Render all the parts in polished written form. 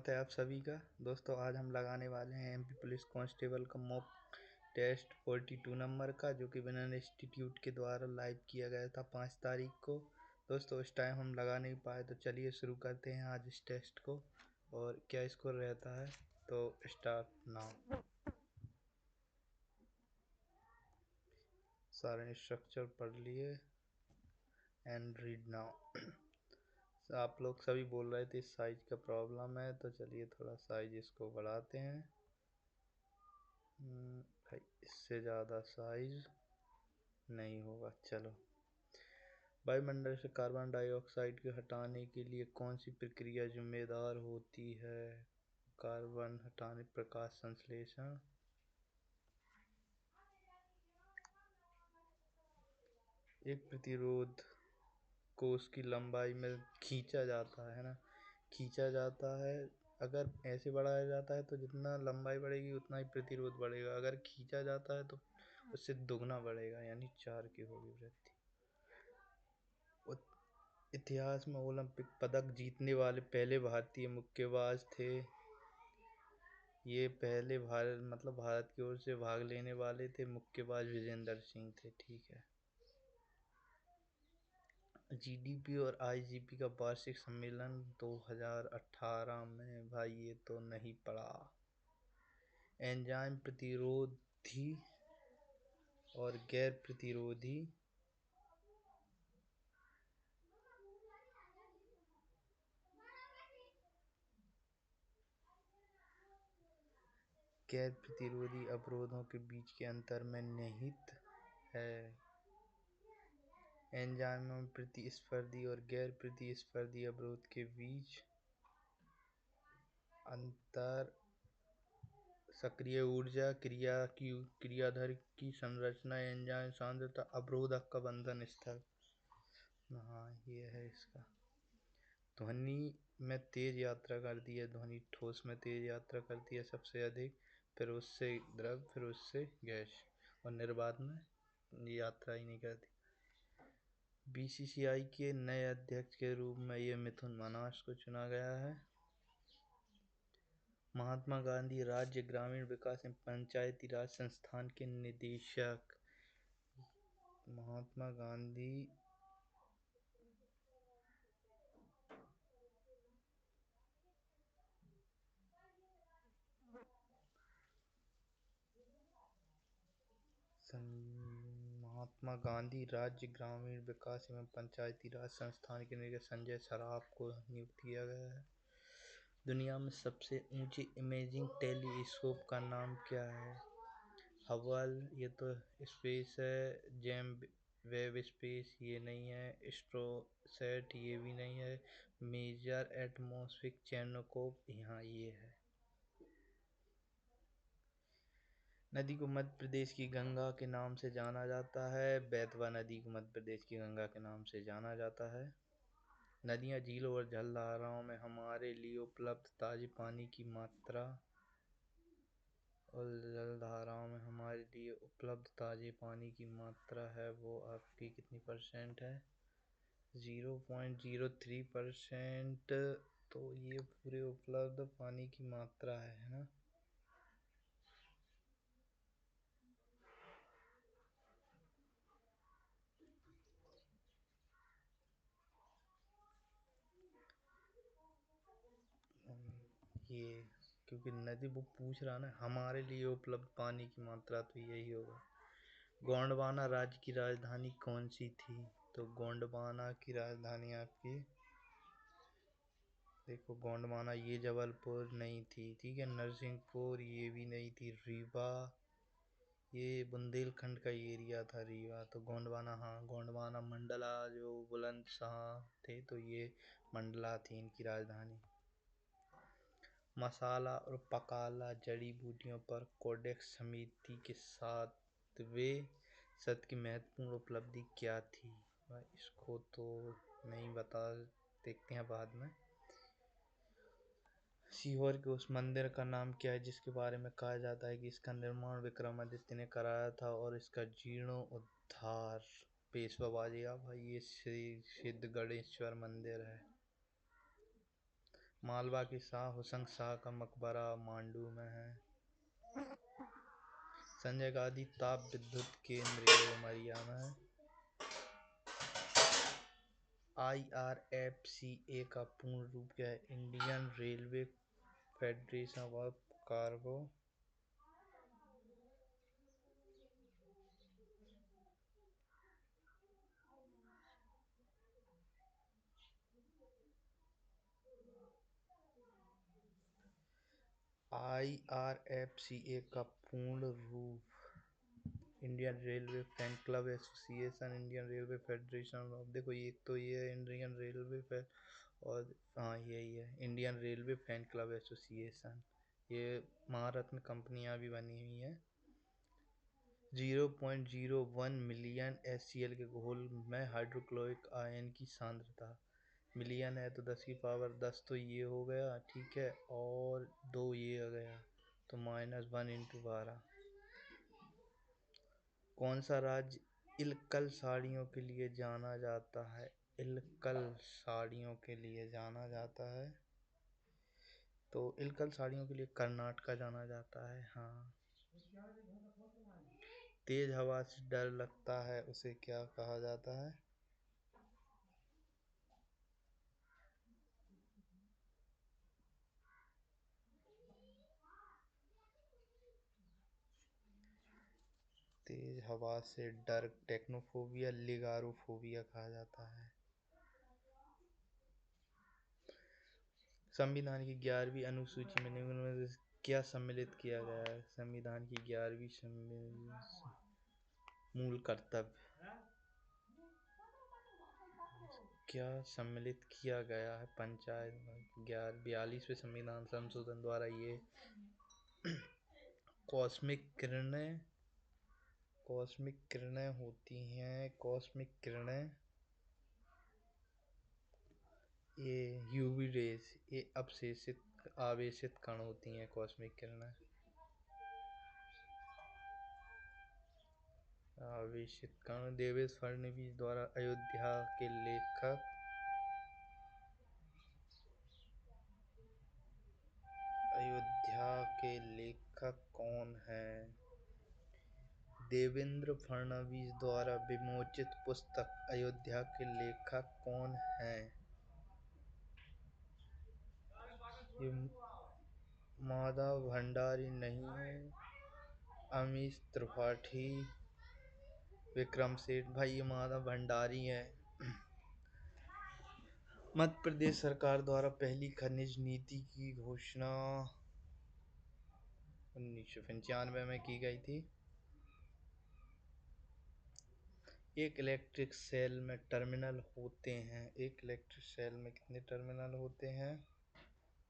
स्वागत है आप सभी का। दोस्तों आज हम लगाने वाले हैं एमपी पुलिस कांस्टेबल का मॉक टेस्ट 42 नंबर का, जो कि विनन इंस्टीट्यूट के द्वारा लाइव किया गया था 5 तारीख को। दोस्तों इस टाइम हम लगा नहीं पाए, तो चलिए शुरू करते हैं आज इस टेस्ट को। और क्या स्कोर रहता है, तो स्टार्ट नाउ। सारे इंस्ट्रक्चर पढ़ लिए एंड रीड नाउ। आप लोग सभी बोल रहे थे साइज का प्रॉब्लम है, तो चलिए थोड़ा साइज इसको बढ़ाते हैं। भाई इससे ज़्यादा साइज नहीं होगा। चलो, वायुमंडल से कार्बन डाइऑक्साइड को हटाने के लिए कौन सी प्रक्रिया जिम्मेदार होती है? कार्बन हटाने, प्रकाश संश्लेषण। एक प्रतिरोध को उसकी लंबाई में खींचा जाता है ना, खींचा जाता है। अगर ऐसे बढ़ाया जाता है तो जितना लंबाई बढ़ेगी उतना ही प्रतिरोध बढ़ेगा। अगर खींचा जाता है तो उससे दुगना बढ़ेगा, यानी 4 की होगी वृद्धि। इतिहास में ओलंपिक पदक जीतने वाले पहले भारतीय मुक्केबाज थे। ये पहले भारत की ओर से भाग लेने वाले थे मुक्केबाज विजेंद्र सिंह थे। ठीक है। जीडीपी और आईजीपी का वार्षिक सम्मेलन 2018 में, भाई ये तो नहीं पड़ा। एंजाइम प्रतिरोधी और गैर प्रतिरोधी अवरोधों के बीच के अंतर में निहित है। एंजाइमों में प्रतिस्पर्धी और गैर प्रतिस्पर्धी अवरोध के बीच अंतर सक्रिय ऊर्जा, क्रियाधार की संरचना, एंजाइम सांद्रता, अवरोधक का बंधन स्थल। हाँ ये है इसका। ध्वनि में तेज यात्रा करती है, ध्वनि ठोस में तेज यात्रा करती है सबसे अधिक, फिर उससे द्रव, फिर उससे गैस, और निर्वात में यात्रा ही नहीं करती। बीसीसीआई के नए अध्यक्ष के रूप में ये मिथुन मनास को चुना गया है। महात्मा गांधी राज्य ग्रामीण विकास एवं पंचायती राज संस्थान के निदेशक। महात्मा गांधी राज्य ग्रामीण विकास एवं पंचायती राज संस्थान के निदेशक संजय सराफ को नियुक्त किया गया है। दुनिया में सबसे ऊंचे इमेजिंग टेलीस्कोप का नाम क्या है? हबल, ये तो स्पेस है। जेम्स वेब स्पेस, ये नहीं है। एस्ट्रोसैट, ये भी नहीं है। मेजर एटमॉस्फेरिक चेनोस्कोप, यहाँ ये है। नदी को मध्य प्रदेश की गंगा के नाम से जाना जाता है। बेतवा नदी को मध्य प्रदेश की गंगा के नाम से जाना जाता है। नदियाँ, झीलों और जलधाराओं में हमारे लिए उपलब्ध ताजे पानी की मात्रा, और जलधाराओं में हमारे लिए उपलब्ध ताजे पानी की मात्रा है वो आपकी कितनी परसेंट है? 0.03%। तो ये पूरे उपलब्ध पानी की मात्रा है ना। ये क्योंकि नदी वो पूछ रहा ना, हमारे लिए उपलब्ध पानी की मात्रा, तो यही होगा। गोंडवाना राज्य की राजधानी कौन सी थी? तो गोंडवाना की राजधानी आपकी, देखो गोंडवाना, ये जबलपुर नहीं थी, ठीक है। नरसिंहपुर, ये भी नहीं थी। रीवा, ये बुंदेलखंड का एरिया था रीवा। तो गोंडवाना, हाँ गोंडवाना। मंडला जो बुलंदशह थे, तो ये मंडला थी इनकी राजधानी। मसाला और पकाला जड़ी बूटियों पर कोडेक्स समिति के 7वें सत्र की महत्वपूर्ण उपलब्धि क्या थी? इसको तो नहीं बता, देखते हैं बाद में। सीहोर के उस मंदिर का नाम क्या है जिसके बारे में कहा जाता है कि इसका निर्माण विक्रमादित्य ने कराया था और इसका जीर्णोद्धार पेशवा बाजीराव? भाई ये श्री सिद्ध गणेश्वर मंदिर है। मालवा के शाह हुसैन शाह का मकबरा मांडू में है। संजय गांधी ताप विद्युत केंद्र ये उमरिया में है। IRFCA का पूर्ण रूप क्या है? Indian railway federation of cargo. IRFCA का पूर्ण रूप Indian railway fan club association, Indian railway federation of, देखो एक तो ये है इंडियन रेलवे फैन, और हाँ यही है Indian railway fan club association. ये महारत में कंपनियां भी बनी हुई हैं। 0.01 मिलियन HCl के घोल में हाइड्रोक्लोरिक आयन की सांद्रता, मिलियन है तो 10 की पावर 10 तो ये हो गया, ठीक है, और 2 ये आ गया तो -1 × 12। कौन सा राज्य इलकल साड़ियों के लिए जाना जाता है? इलकल साड़ियों के लिए जाना जाता है, तो इलकल साड़ियों के लिए कर्नाटका जाना जाता है। हाँ। तेज हवा से डर लगता है उसे क्या कहा जाता है? तेज हवा से डर टेक्नोफोबिया लिगारोफोबिया कहा जाता है। संविधान की 11वीं अनुसूची में निम्न में से क्या सम्मिलित किया गया है? संविधान की 11वीं मूल कर्तव्य क्या सम्मिलित किया गया है? पंचायत 42वें संविधान संशोधन द्वारा ये कॉस्मिक किरणें होती हैं। कॉस्मिक किरणें ये यूवी रेज, ये अपसेसित आवेशित कण होती हैं कॉस्मिक किरणें। आवेशित कण। देवेश फडणवीस द्वारा अयोध्या के लेखक कौन हैं? देवेंद्र फडणवीस द्वारा विमोचित पुस्तक अयोध्या के लेखक कौन हैं? ये माधव भंडारी नहीं है, अमीश त्रिपाठी, विक्रम सेठ, भाई ये माधव भंडारी है। मध्य प्रदेश सरकार द्वारा पहली खनिज नीति की घोषणा 1995 में की गई थी। एक इलेक्ट्रिक सेल में टर्मिनल होते हैं, एक इलेक्ट्रिक सेल में कितने टर्मिनल होते हैं?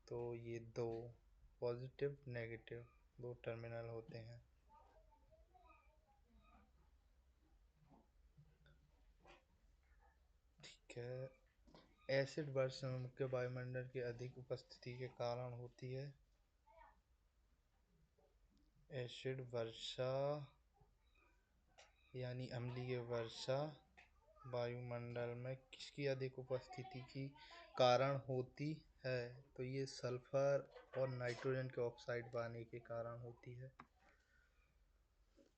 तो ये 2, पॉजिटिव नेगेटिव 2 टर्मिनल होते हैं। ठीक है। एसिड वर्षा में मुख्य वायुमंडल की अधिक उपस्थिति के कारण होती है। एसिड वर्षा यानी अम्लीय वर्षा वायुमंडल में किसकी अधिक उपस्थिति के कारण होती है? तो ये सल्फर और नाइट्रोजन के ऑक्साइड पाने के कारण होती है।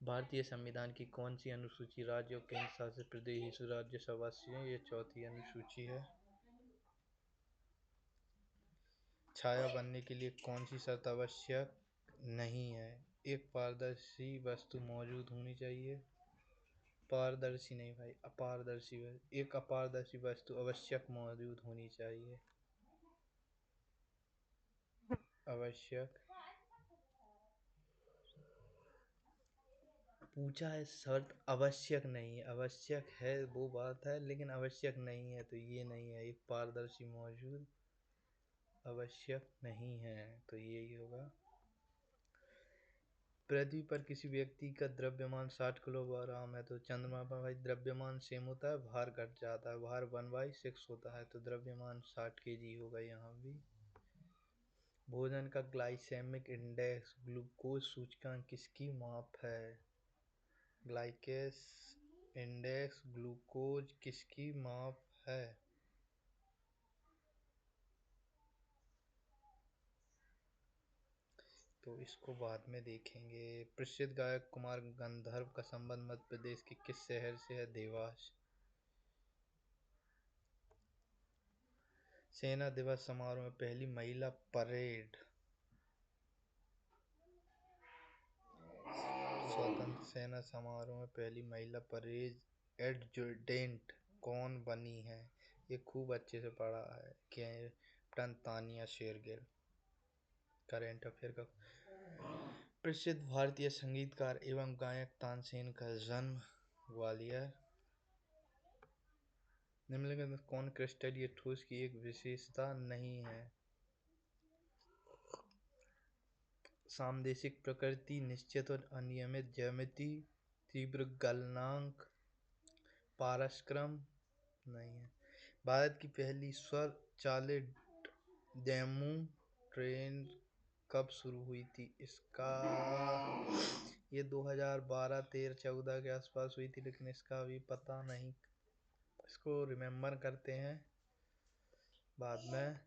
भारतीय संविधान की कौन सी अनुसूची राज्य और केंद्र शासित प्रदेश राज्य सदस्य है? ये 4थी अनुसूची है। छाया बनने के लिए कौन सी शर्त आवश्यक नहीं है? एक पारदर्शी वस्तु मौजूद होनी चाहिए। पारदर्शी नहीं भाई, अपारदर्शी एक अपारदर्शी वस्तु आवश्यक मौजूद होनी चाहिए। आवश्यक पूछा है, शर्त आवश्यक नहीं है, आवश्यक है वो बात है, लेकिन आवश्यक नहीं है तो ये नहीं है। एक पारदर्शी मौजूद आवश्यक नहीं है तो यही होगा। पृथ्वी पर किसी व्यक्ति का द्रव्यमान 60 किलोग्राम है तो चंद्रमा पर भाई द्रव्यमान सेम होता है, भार घट जाता है, भार 1/6 होता है, तो द्रव्यमान 60 kg होगा यहाँ भी। भोजन का ग्लाइसेमिक इंडेक्स ग्लूकोज सूचकांक किसकी माप है? ग्लाइकेस इंडेक्स ग्लूकोज किसकी माप है? तो इसको बाद में देखेंगे। प्रसिद्ध गायक कुमार गंधर्व का संबंध मध्य प्रदेश के किस शहर से है? देवास। सेना दिवस समारोह में पहली महिला परेड। स्वतंत्र सेना समारोह में पहली महिला परेड एडजुटेंट कौन बनी है? ये खूब अच्छे से पढ़ा है। Captain Tania Shergill. Current affair का। प्रसिद्ध भारतीय संगीतकार एवं गायक तानसेन का जन्म ग्वालियर। निम्नलिखित में कौन क्रिस्टलीय ठोस की एक विशेषता नहीं है? सामदेशिक प्रकृति, निश्चित और अनियमित ज्यामिति, तीव्र गलनांक, पारस्क्रम नहीं है। भारत की पहली स्वचालित डेमू ट्रेन कब शुरू हुई थी? इसका ये 2012, 13, 14 के आसपास हुई थी, लेकिन इसका अभी पता नहीं। इसको रिमेम्बर करते हैं बाद में।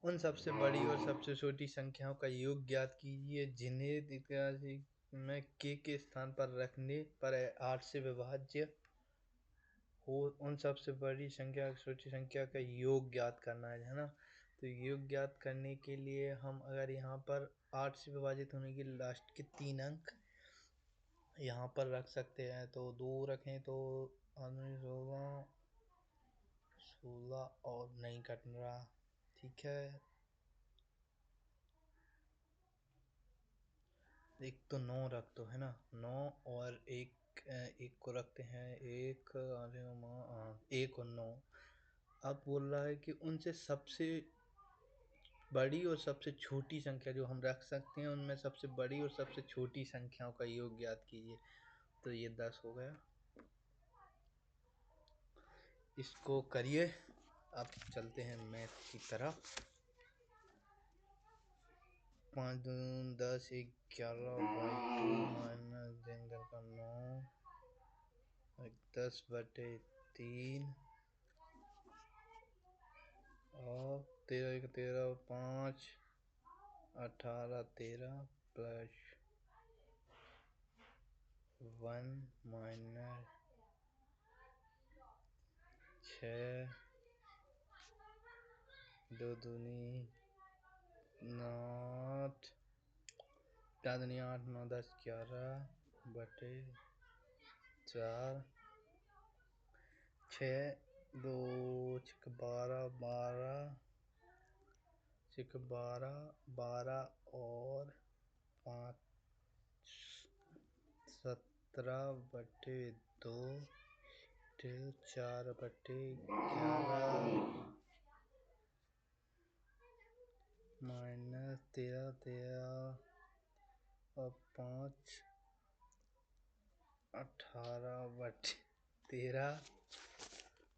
उन सबसे बड़ी और सबसे छोटी संख्याओं का योग ज्ञात कीजिए जिन्हें इतिहास में के स्थान पर रखने पर 8 से विभाज्य हो। उन सबसे बड़ी संख्या छोटी संख्या का योग ज्ञात करना है ना। तो योग ज्ञात करने के लिए हम अगर यहाँ पर 8 से विभाजित होने की लास्ट के 3 अंक यहाँ पर रख सकते हैं। तो 2 रखें तो 16 16 और नहीं कट रहा। ठीक है, एक तो 9 रख दो है ना। 9 और एक को रखते हैं। एक एक और 9। अब बोल रहा है कि उनसे सबसे बड़ी और सबसे छोटी संख्या जो हम रख सकते हैं उनमें सबसे बड़ी और सबसे छोटी संख्याओं का योग ज्ञात कीजिए। तो ये 10 हो गया। इसको करिए। अब चलते हैं मैथ की तरफ। 5 दूनी 10, 11/2 माइनस दिन का 9, 10/3 और 13 13 5 18 13 प्लस 1 माइनस 6 2 दूनी 8 4 दूनी 8 9 10 11/4 6 2 12 12 और 5 17/2 4/11 माइनस 13 13 और 5 18/13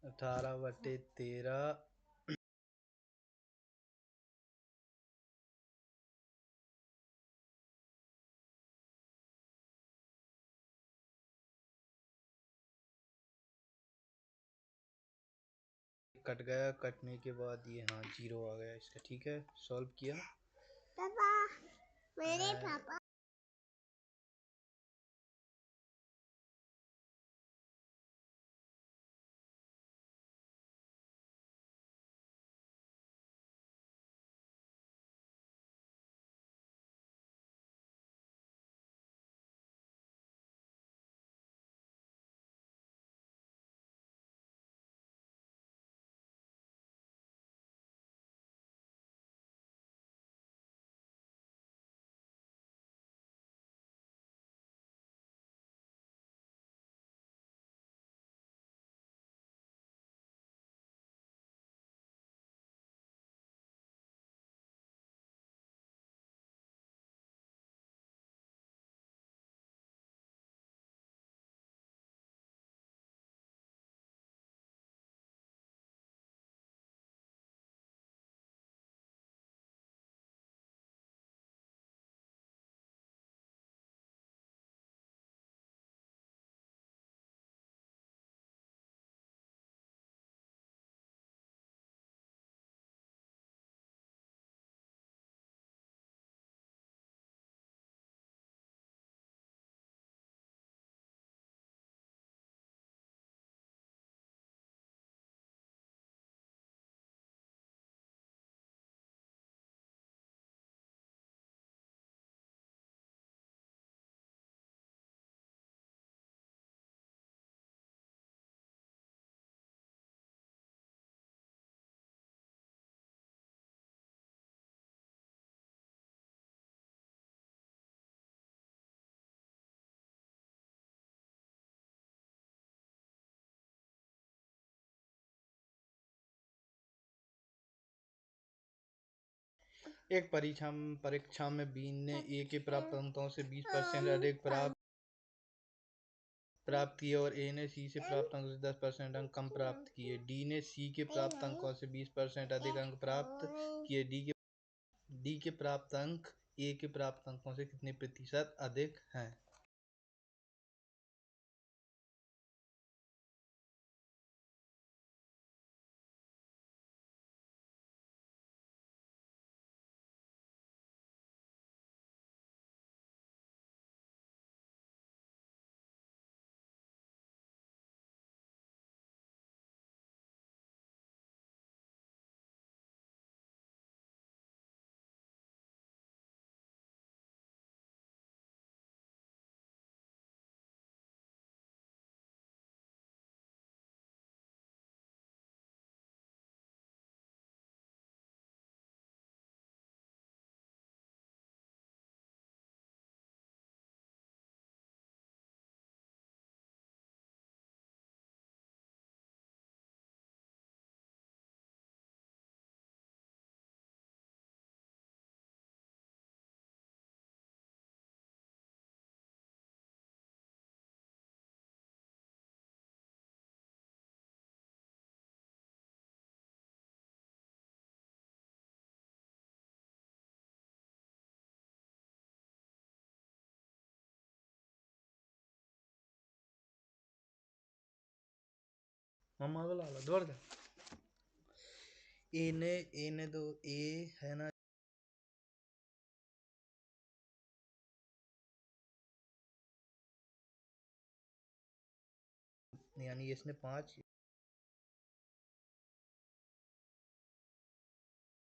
18/13कट गया। कटने के बाद ये हाँ 0 आ गया इसका। ठीक है, सॉल्व किया पापा। मेरे पापा एक परीक्षा में बी ने ए के प्राप्त अंकों से 20% अधिक प्राप्त किए और ए ने सी से प्राप्त अंकों से 10% अंक कम प्राप्त किए। डी ने सी के प्राप्त अंकों से 20% अधिक अंक प्राप्त किए। डी के प्राप्त अंक ए के प्राप्त अंकों से कितने प्रतिशत अधिक हैं? मम्मा को ला लो दौड़ जा। ए ने तो ए है ना, यानी इसने 5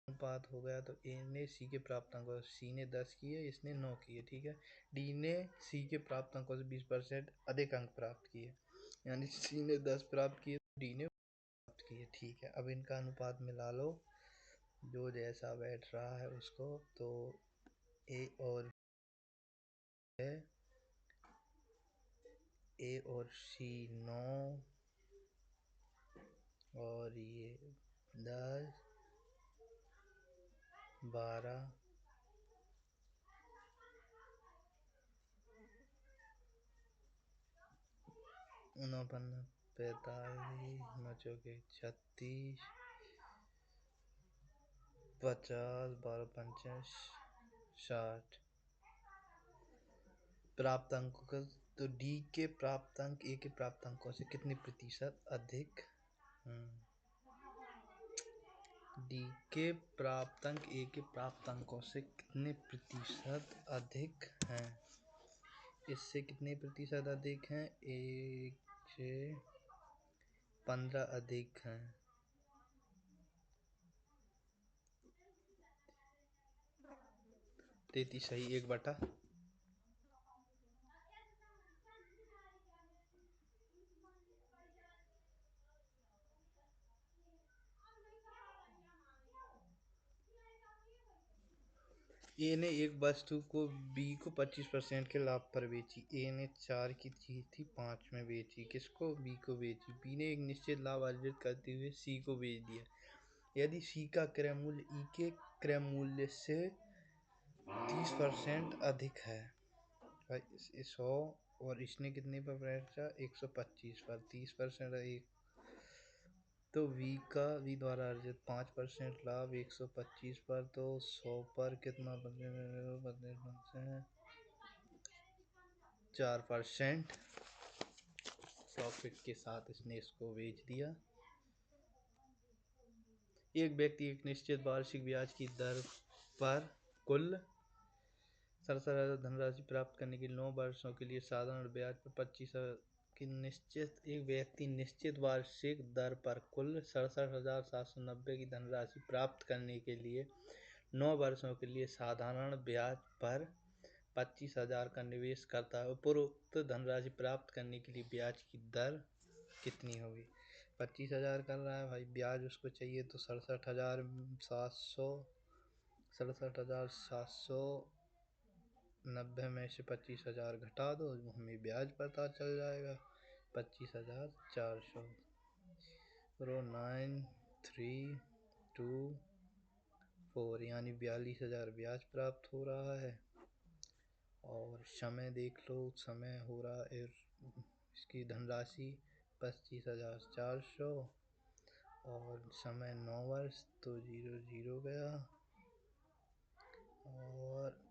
अनुपात हो गया, तो ए ने सी के प्राप्त अंकों से, सी ने 10 किए, इसने 9 किए, ठीक है। डी ने सी के प्राप्त अंकों से 20% अधिक अंक प्राप्त किए, यानी सी ने 10 प्राप्त किए, डी ने प्राप्त किए, ठीक है। अब इनका अनुपात मिला लो, जो जैसा बैठ रहा है उसको। तो ए और है, ए और सी 9 और ये 10, 12, 49, 45, 9 चौके 36, 50, 12 पंचे 60 प्राप्त अंकों का। तो डी के प्राप्त अंक ए के प्राप्त अंकों से कितने प्रतिशत अधिक? डी के प्राप्त अंक ए के प्राप्त अंकों से कितने प्रतिशत अधिक हैं? इससे कितने प्रतिशत अधिक हैं? 1 से 15 अधिक हैं। 33 सही, 1/। ए ने एक वस्तु को बी को 25% के लाभ पर बेची। ए ने 4 की चीज थी, 5 में बेची। किसको? बी को बेची। बी ने एक निश्चित लाभ अर्जित करते हुए सी को बेच दिया। यदि सी का क्रय मूल्य ई के क्रय मूल्य से 30% अधिक है, 100, और इसने कितने पर बेचा? 125 पर, 30% अधिक, तो वी द्वारा अर्जित 5% लाभ 125 पर, तो 100 पर कितना परसेंट? 4% प्रॉफिट के साथ इसने इसको बेच दिया। एक व्यक्ति एक निश्चित वार्षिक ब्याज की दर पर कुल 67,000 धनराशि प्राप्त करने के लिए 9 वर्षों के लिए साधारण ब्याज पर 25,000 की एक व्यक्ति निश्चित वार्षिक दर पर कुल 67,790 की धनराशि प्राप्त करने के लिए 9 वर्षों के लिए साधारण ब्याज पर 25,000 का निवेश करता है। उपरोक्त धनराशि प्राप्त करने के लिए ब्याज की दर कितनी होगी? 25,000 कर रहा है भाई, ब्याज उसको चाहिए, तो 67,790 में से 25,000 घटा दो, हमें ब्याज पता चल जाएगा। 25,400, 932 4 यानी 42,000 ब्याज प्राप्त हो रहा है। और समय देख लो, समय हो रहा है इसकी धनराशि 25,400 और समय 9 वर्ष, तो 0 गया। और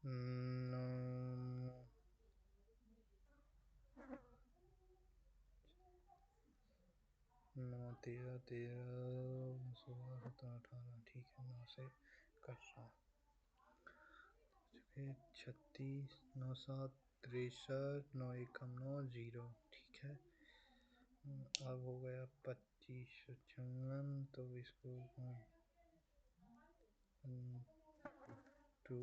नौ 9 13 13 16 17 18, ठीक है, 9 से कट रहा। फिर 36 9 7 63 9 एकम 9 0, ठीक है। अब हो गया 2556, तो इसको 2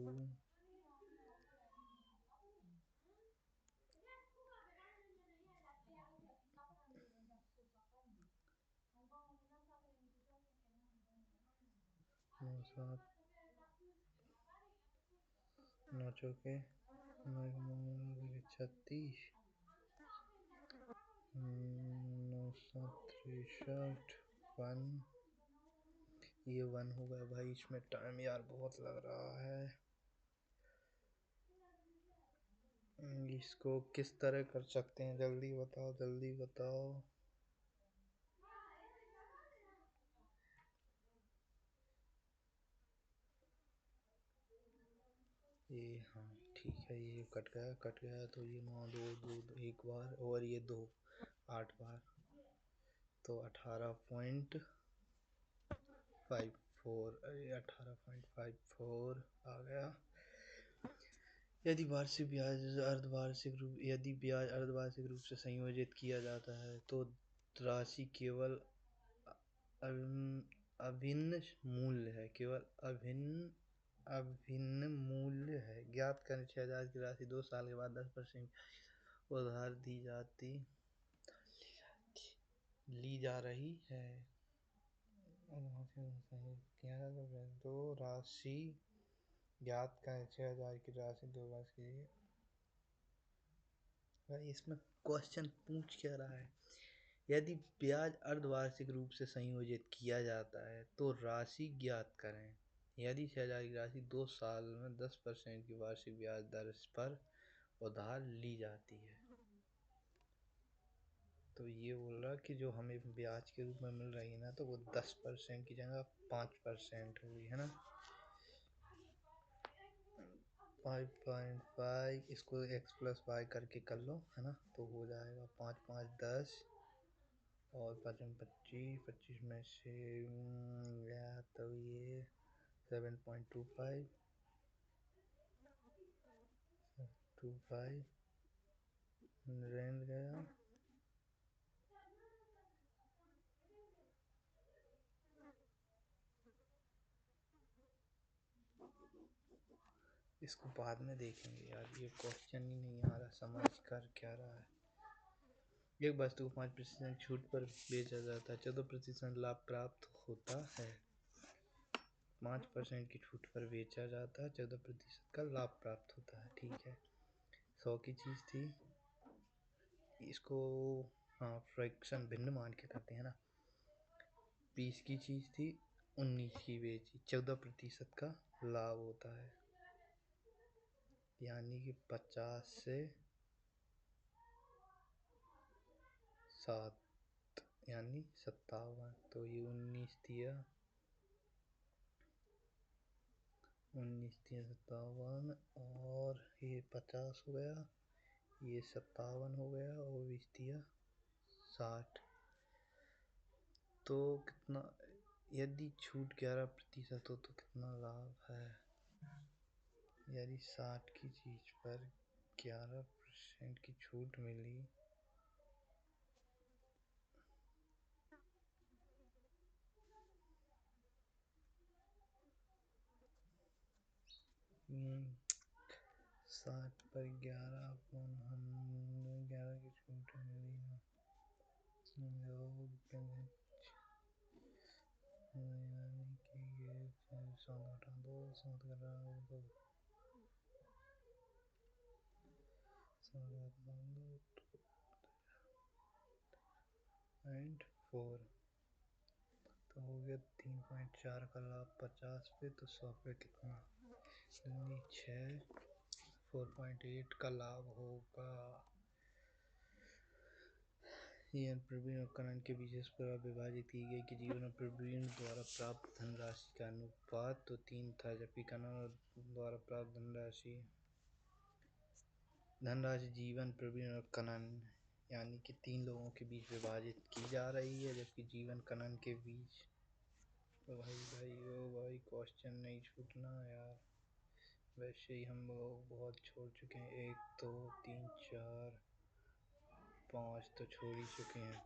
9 7 9 चौके 9 36 9 7 63 1, ये 1 हो गया भाई। इसमें टाइम यार बहुत लग रहा है। इसको किस तरह कर सकते हैं, जल्दी बताओ जल्दी बताओ। ये हाँ ठीक है, ये कट गया तो ये 9 2 2 एक बार और ये 2 8 बार, तो 18.54, अरे 18.54 आ गया। यदि ब्याज अर्धवार्षिक रूप से संयोजित किया जाता है तो राशि केवल अभिन्न मूल्य है, केवल अभिन्न मूल्य है। ज्ञात करें 6,000 की राशि 2 साल के बाद 10% उधार ली जा रही है। तो राशि ज्ञात करें 6,000 की राशि 2 वर्ष के लिए। भाई इसमें क्वेश्चन पूछ क्या रहा है, यदि ब्याज अर्धवार्षिक रूप से संयोजित किया जाता है तो राशि ज्ञात करें। यदि 6,000 की राशि 2 साल में 10% की वार्षिक ब्याज दर पर उधार ली जाती है, तो ये बोल रहा कि जो हमें ब्याज के रूप में मिल रही है ना, तो वो 10% की जगह 5% हुई है ना। 5.5, इसको x प्लस वाई करके कर लो है ना, तो हो जाएगा 5 5 10 और 5 25, 25 में से गया तो ये 7.25 रेंज गया। इसको बाद में देखेंगे यार, ये क्वेश्चन ही नहीं आ रहा समझ कर क्या रहा है। एक वस्तु को 5% छूट पर बेचा जाता है, 14% लाभ प्राप्त होता है। 5% की छूट पर बेचा जाता है, 14% का लाभ प्राप्त होता है, ठीक है। 100 की चीज़ थी, इसको हाँ फ्रैक्शन भिन्न मान के करते हैं ना। 20 की चीज़ थी, 19 की बेची, 14% का लाभ होता है, यानी कि 50 से 7 यानी 57, तो ये 19 दिया 57 और ये 50 हो गया, ये 57 हो गया और 20 दिया 60, तो कितना, यदि छूट 11% हो तो कितना लाभ है। यदि 60 की चीज़ पर 11% की छूट मिली, हम्म, 60 पर 11 की छूट मिली ना, यानी कि ये 7 8 2 7 4 तो हो गया 3.4 का लाभ 50 पे, तो 100 पे कितना? 6 4.8 का लाभ होगा। जीवन प्रवीण और करण के बीच इस प्रकार विभाजित की गई कि जीवन और प्रवीण द्वारा प्राप्त धनराशि का अनुपात तो 3 था, जबकि करण द्वारा प्राप्त धनराशि जीवन प्रवीण और कनन यानी कि 3 लोगों के बीच विभाजित की जा रही है, जबकि जीवन कनन के बीच। तो भाई ओ भाई क्वेश्चन नहीं छूटना यार, वैसे ही हम लोग बहुत छोड़ चुके हैं, 1 2 3 4 5 तो छोड़ ही चुके हैं।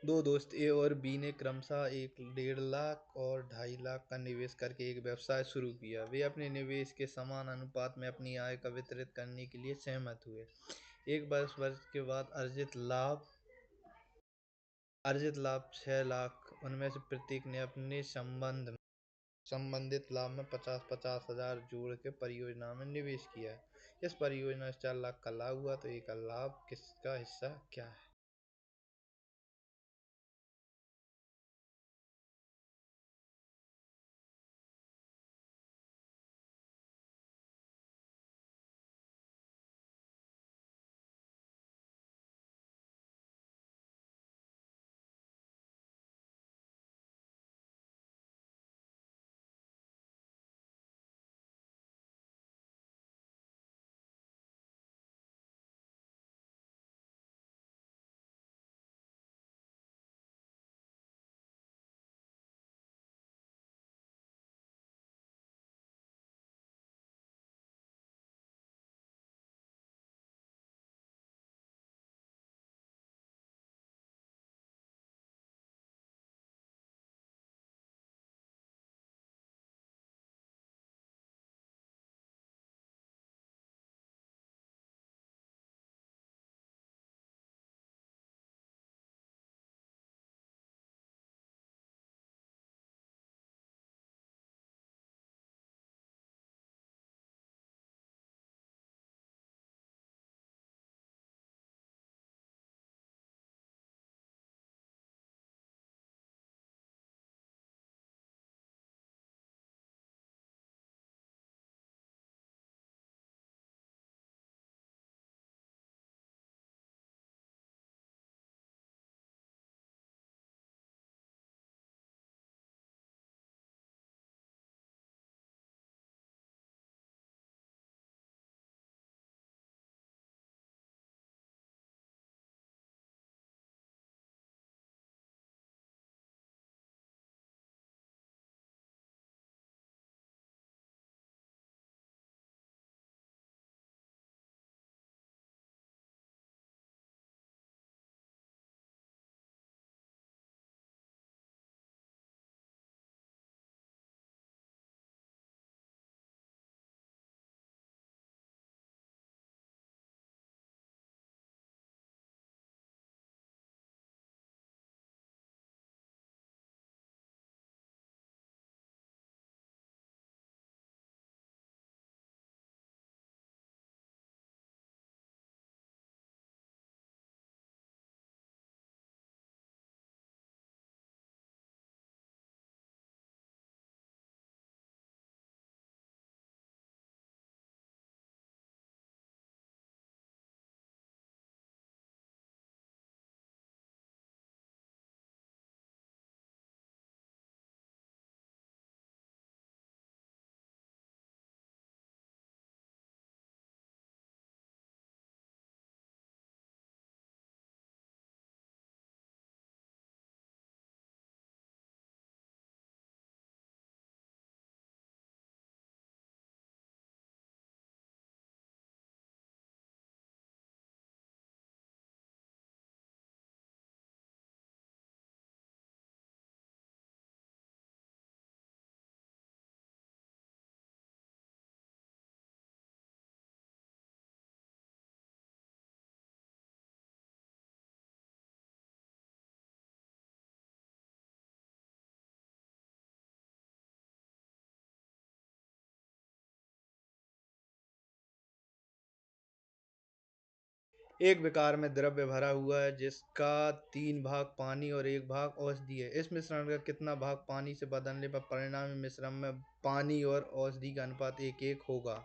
दो दोस्त ए और बी ने क्रमशः 1.5 लाख और 2.5 लाख का निवेश करके एक व्यवसाय शुरू किया। वे अपने निवेश के समान अनुपात में अपनी आय का वितरित करने के लिए सहमत हुए। एक वर्ष के बाद अर्जित लाभ 6 लाख। उनमें से प्रत्येक ने अपने संबंधित लाभ में 50-50 हजार जोड़ के परियोजना में निवेश किया। इस परियोजना से 4 लाख का लाभ हुआ, तो एक लाभ किसका हिस्सा क्या है? एक विकार में द्रव्य भरा हुआ है जिसका 3 भाग पानी और 1 भाग औषधि है। इस मिश्रण का कितना भाग पानी से बदलने पर परिणामी मिश्रण में पानी और औषधि का अनुपात 1:1 होगा?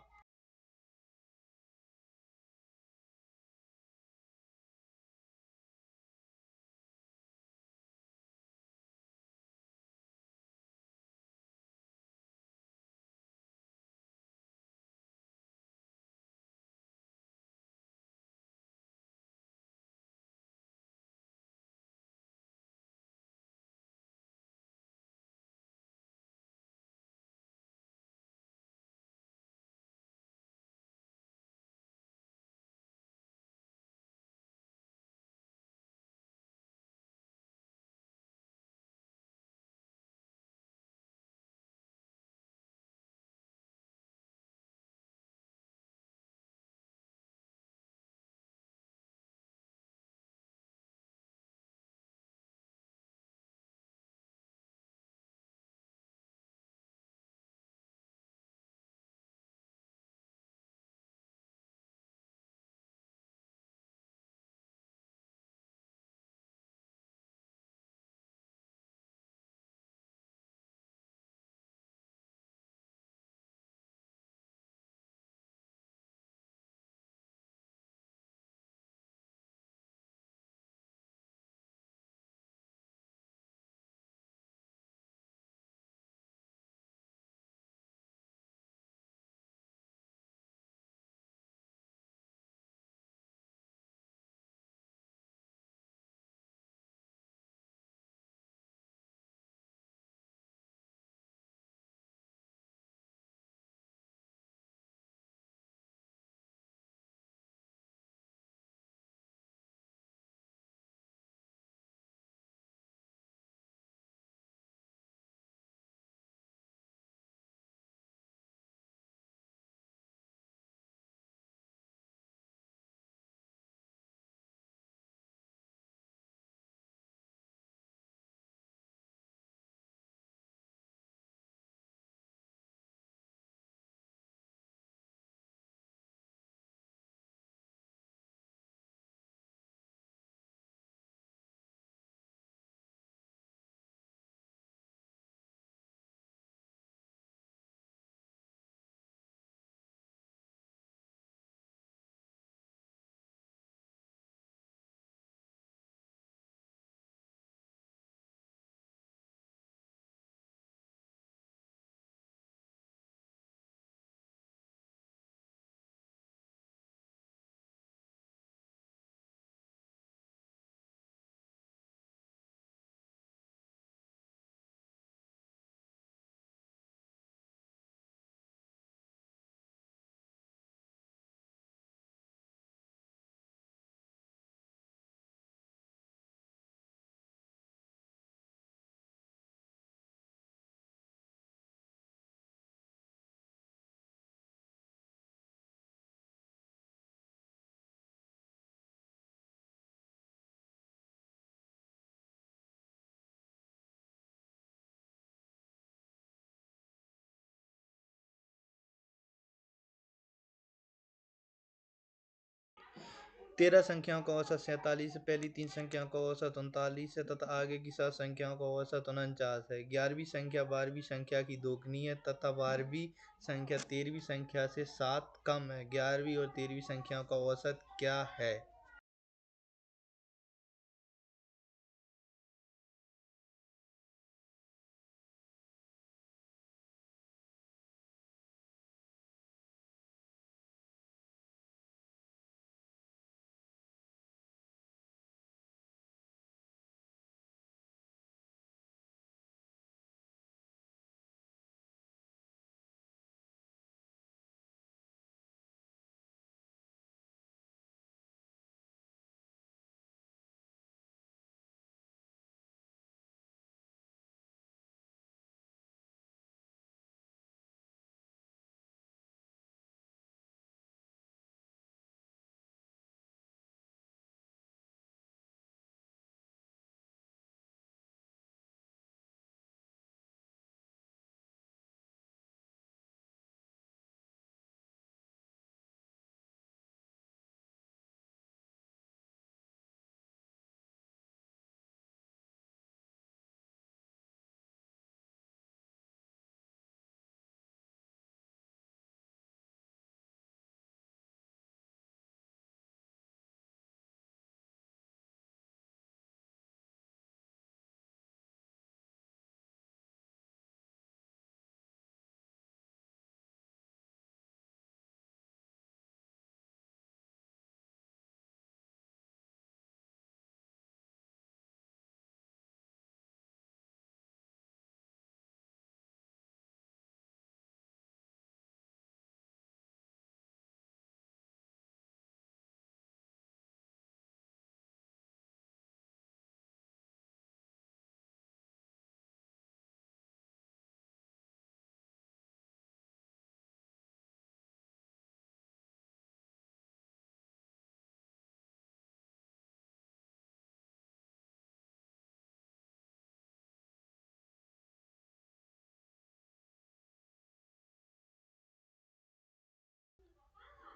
तेरह संख्याओं का औसत 47 है। पहली 3 संख्याओं का औसत 39 है तथा आगे की 7 संख्याओं का औसत 49 है। 11वीं संख्या 12वीं संख्या की दोगुनी है तथा 12वीं संख्या 13वीं संख्या से 7 कम है। 11वीं और 13वीं संख्याओं का औसत क्या है?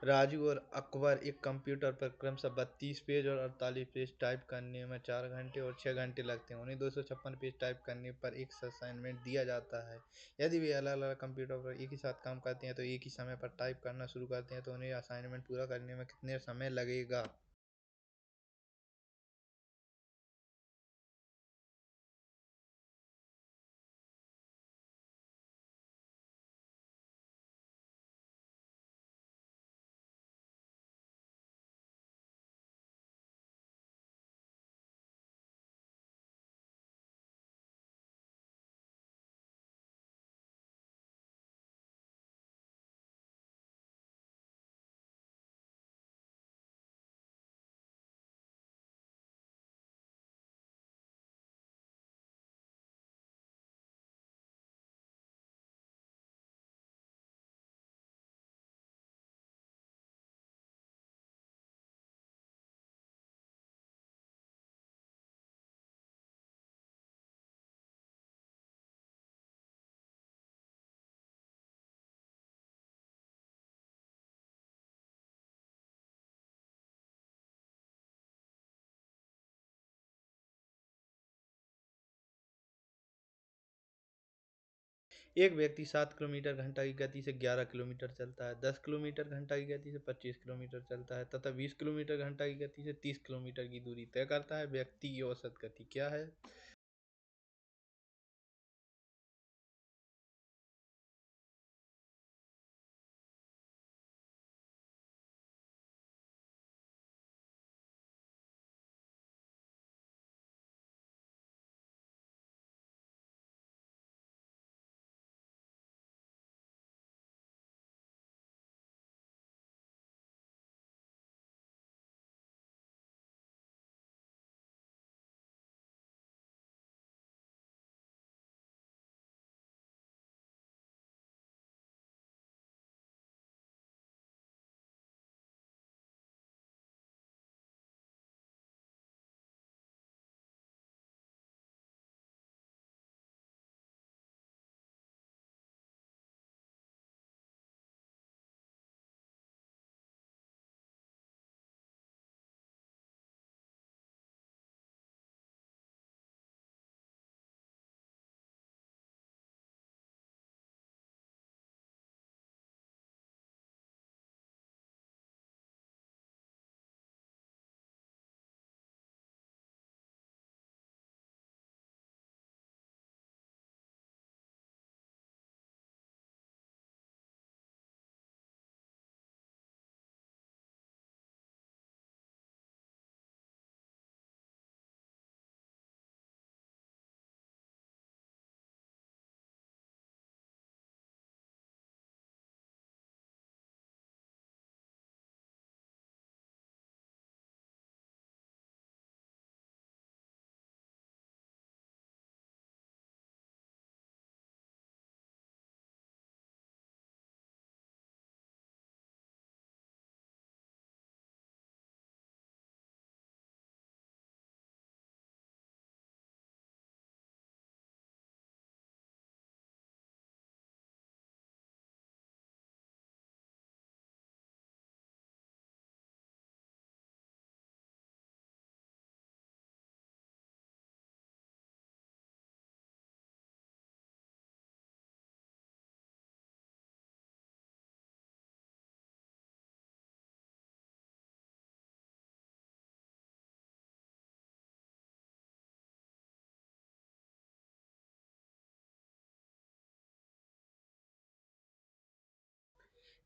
राजू और अकबर एक कंप्यूटर पर क्रमशः 32 पेज और 48 पेज टाइप करने में 4 घंटे और 6 घंटे लगते हैं। उन्हें 256 पेज टाइप करने पर एक असाइनमेंट दिया जाता है। यदि वे अलग अलग कंप्यूटर पर एक ही साथ काम करते हैं तो एक ही समय पर टाइप करना शुरू करते हैं तो उन्हें असाइनमेंट पूरा करने में कितने समय लगेगा? एक व्यक्ति 7 किलोमीटर घंटा की गति से 11 किलोमीटर चलता है, 10 किलोमीटर घंटा की गति से 25 किलोमीटर चलता है तथा 20 किलोमीटर घंटा की गति से 30 किलोमीटर की दूरी तय करता है। व्यक्ति की औसत गति क्या है?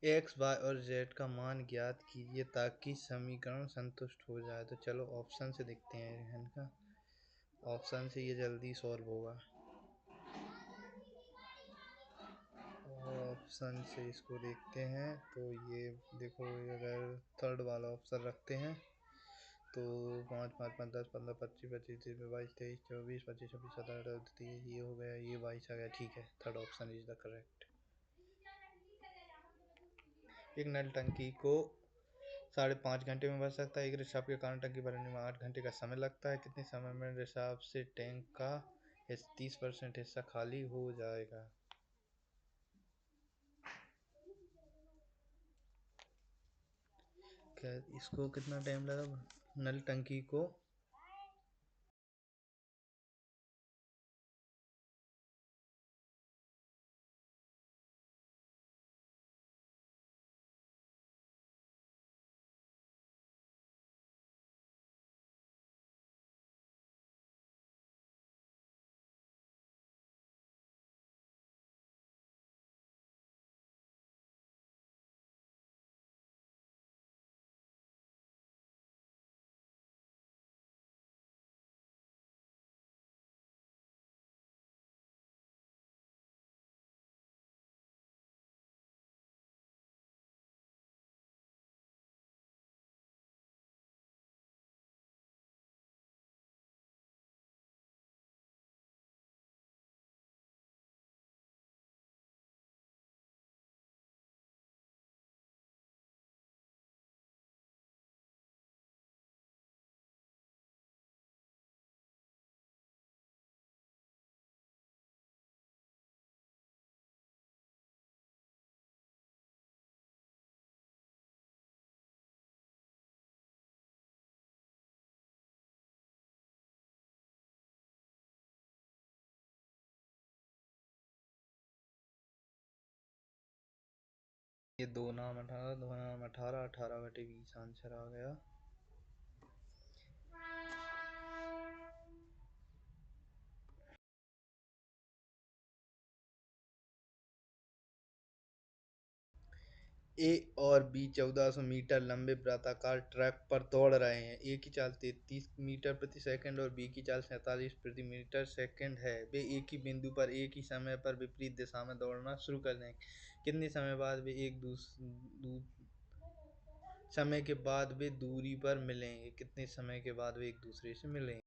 एक्स वाई और जेड का मान ज्ञात कीजिए ताकि समीकरण संतुष्ट हो जाए। तो चलो ऑप्शन से देखते हैं इनका। ऑप्शन से ये जल्दी सॉल्व होगा। ऑप्शन से इसको देखते हैं तो ये देखो, अगर थर्ड वाला ऑप्शन रखते हैं तो 5 5 5 10 15 25 25 23 22 23 24 25 26 27 28 30 ये हो गया, ये 22 आ गया। ठीक है, third option is the correct. एक नल टंकी को 5.5 घंटे में भर सकता है। एक रिसाव के कारण टंकी भरने में 8 घंटे का समय लगता है। कितने समय में रिसाव से टैंक का 30% हिस्सा खाली हो जाएगा? क्या इसको कितना टाइम लगा नल टंकी को? ये 2 नाम 18, 2 नाम 18, 18/20 आंसर आ गया। ए और बी 1400 मीटर लंबे वृत्ताकार ट्रैक पर दौड़ रहे हैं। ए की चाल 33 मीटर प्रति सेकंड और बी की चाल 47 प्रति मीटर सेकंड है। वे एक ही बिंदु पर एक ही समय पर विपरीत दिशा में दौड़ना शुरू कर देंगे। कितने समय बाद वे समय के बाद वे दूरी पर मिलेंगे? कितने समय के बाद वे एक दूसरे से मिलेंगे?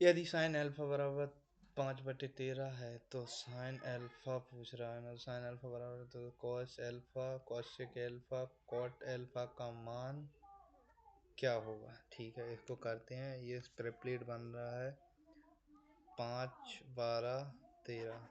यदि साइन अल्फा बराबर 5/13 है तो साइन अल्फा पूछ रहा है ना, साइन अल्फा बराबर तो cos alpha cosec alpha cot alpha का मान क्या होगा? ठीक है, इसको करते हैं। ये ट्रिपलेट बन रहा है 5, 12, 13।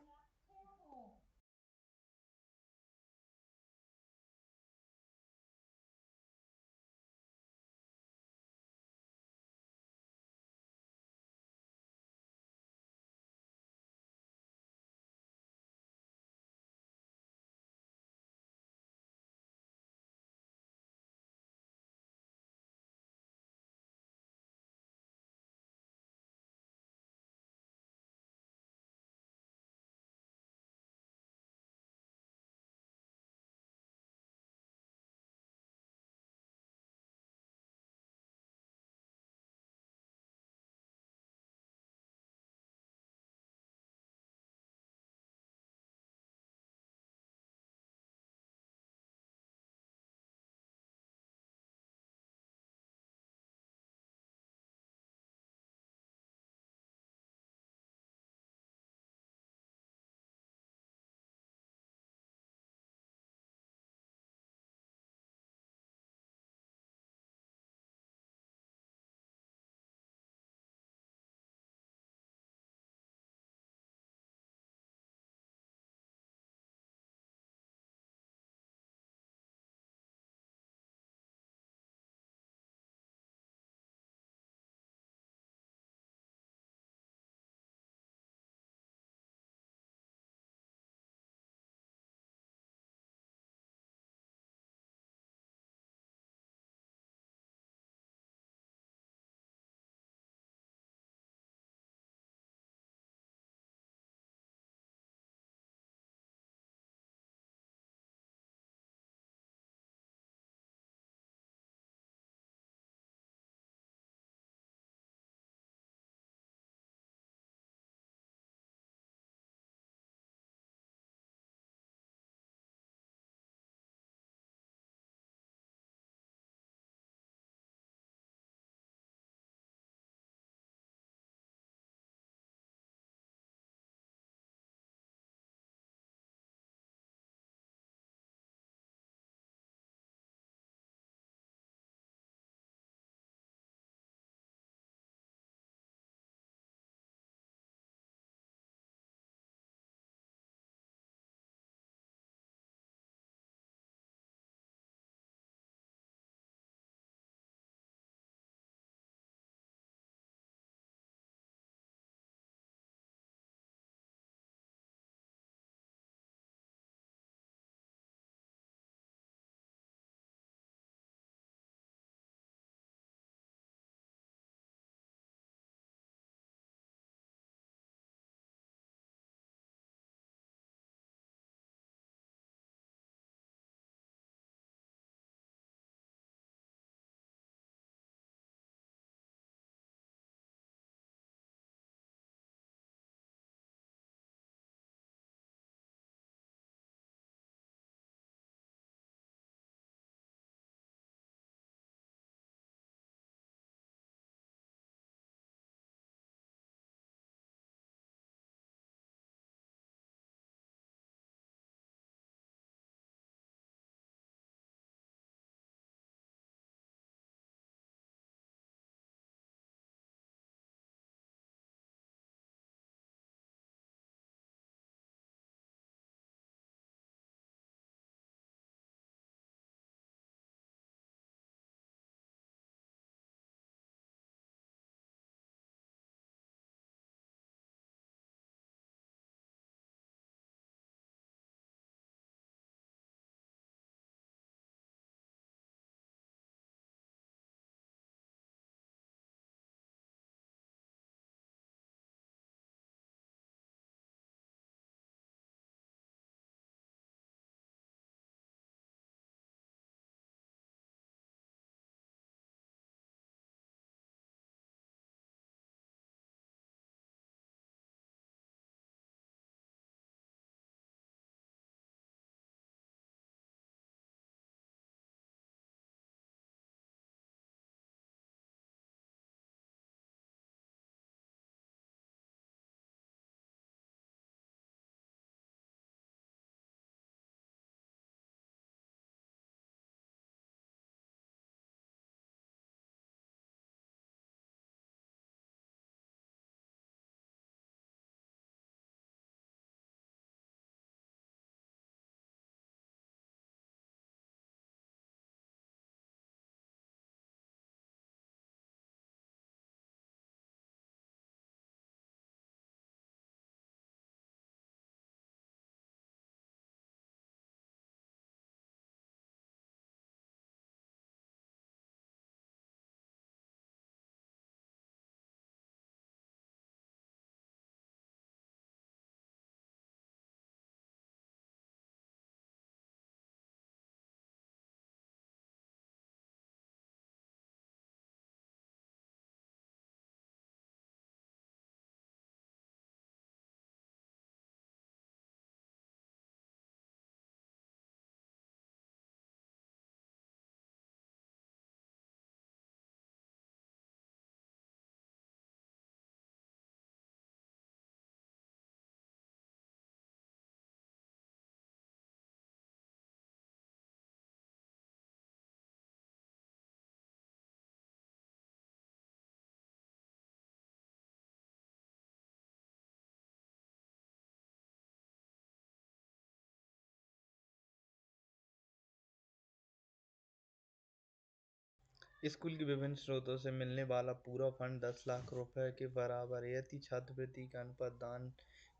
स्कूल के विभिन्न स्रोतों से मिलने वाला पूरा फंड 10 लाख रुपए के बराबर है। यदि छात्रवृत्ति का अनुपात दान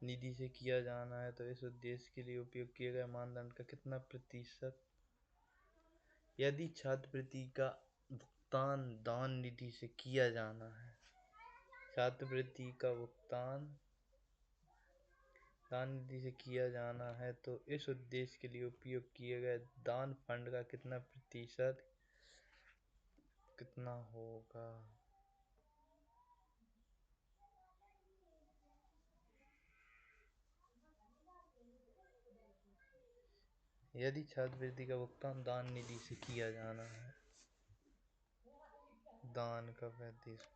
निधि से किया जाना है तो इस उद्देश्य के लिए उपयोग किए गए मानदंड का कितना प्रतिशत। यदि छात्रवृत्ति का भुगतान दान निधि से किया जाना है, छात्रवृत्ति का भुगतान दान निधि से किया जाना है तो इस उद्देश्य के लिए उपयोग किए गए दान फंड का कितना प्रतिशत कितना होगा। यदि छात्रवृत्ति का भुगतान दान निधि से किया जाना है, दान का 35।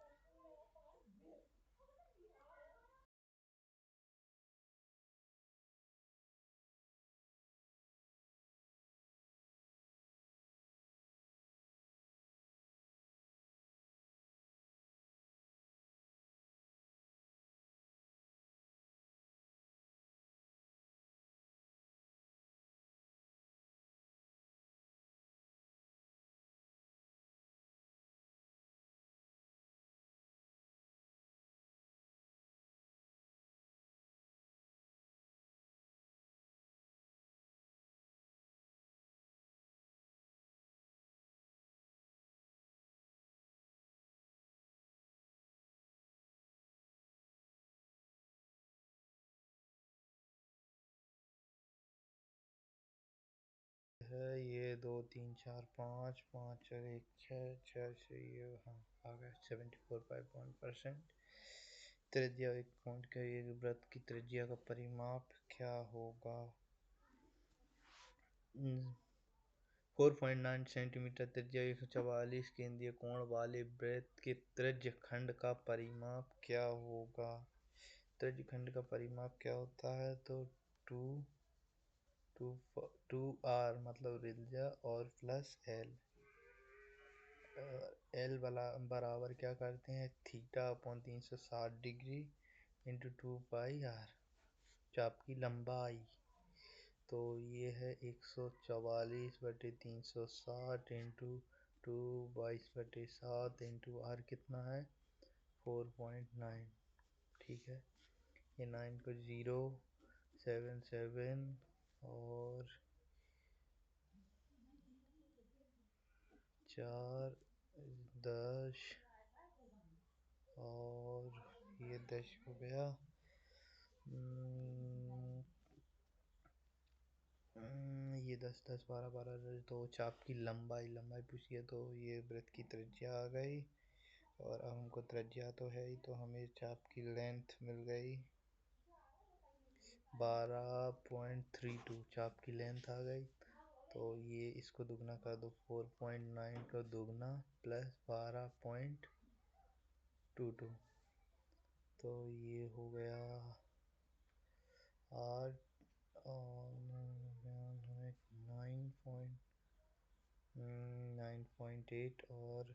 है ये 2 3 4 5 5 और 1 6 6 से ये हाँ आ गया 74.5%। त्रिज्या एक पॉइंट का एक वृत्त की त्रिज्या का परिमाप क्या होगा। 4.9 सेंटीमीटर त्रिज्या 144 केंद्रीय कोण वाले वृत्त के त्रिज्य खंड का परिमाप क्या होगा। त्रिज्य खंड का परिमाप क्या होता है तो टू टू टू आर मतलब त्रिज्या और प्लस एल। एल बराबर क्या करते हैं theta upon 360 degree into 2 pi r चाप की लंबाई। तो ये है 144/360 इंटू 2 22/7 इंटू आर कितना है 4.9। ठीक है, ये 9 को 0 7 7 और 4 10 और ये 10 हो गया। ये 10 10 12 12 तो चाप की लंबाई पूछिए तो ये वृत्त की त्रिज्या आ गई और अब हमको त्रिज्या तो है ही तो हमें चाप की लेंथ मिल गई 12.32 चाप की लेंथ आ गई। तो ये इसको दुगना कर दो 4.9 का दुगना प्लस 12.22 तो ये हो गया 8 और 9.8 और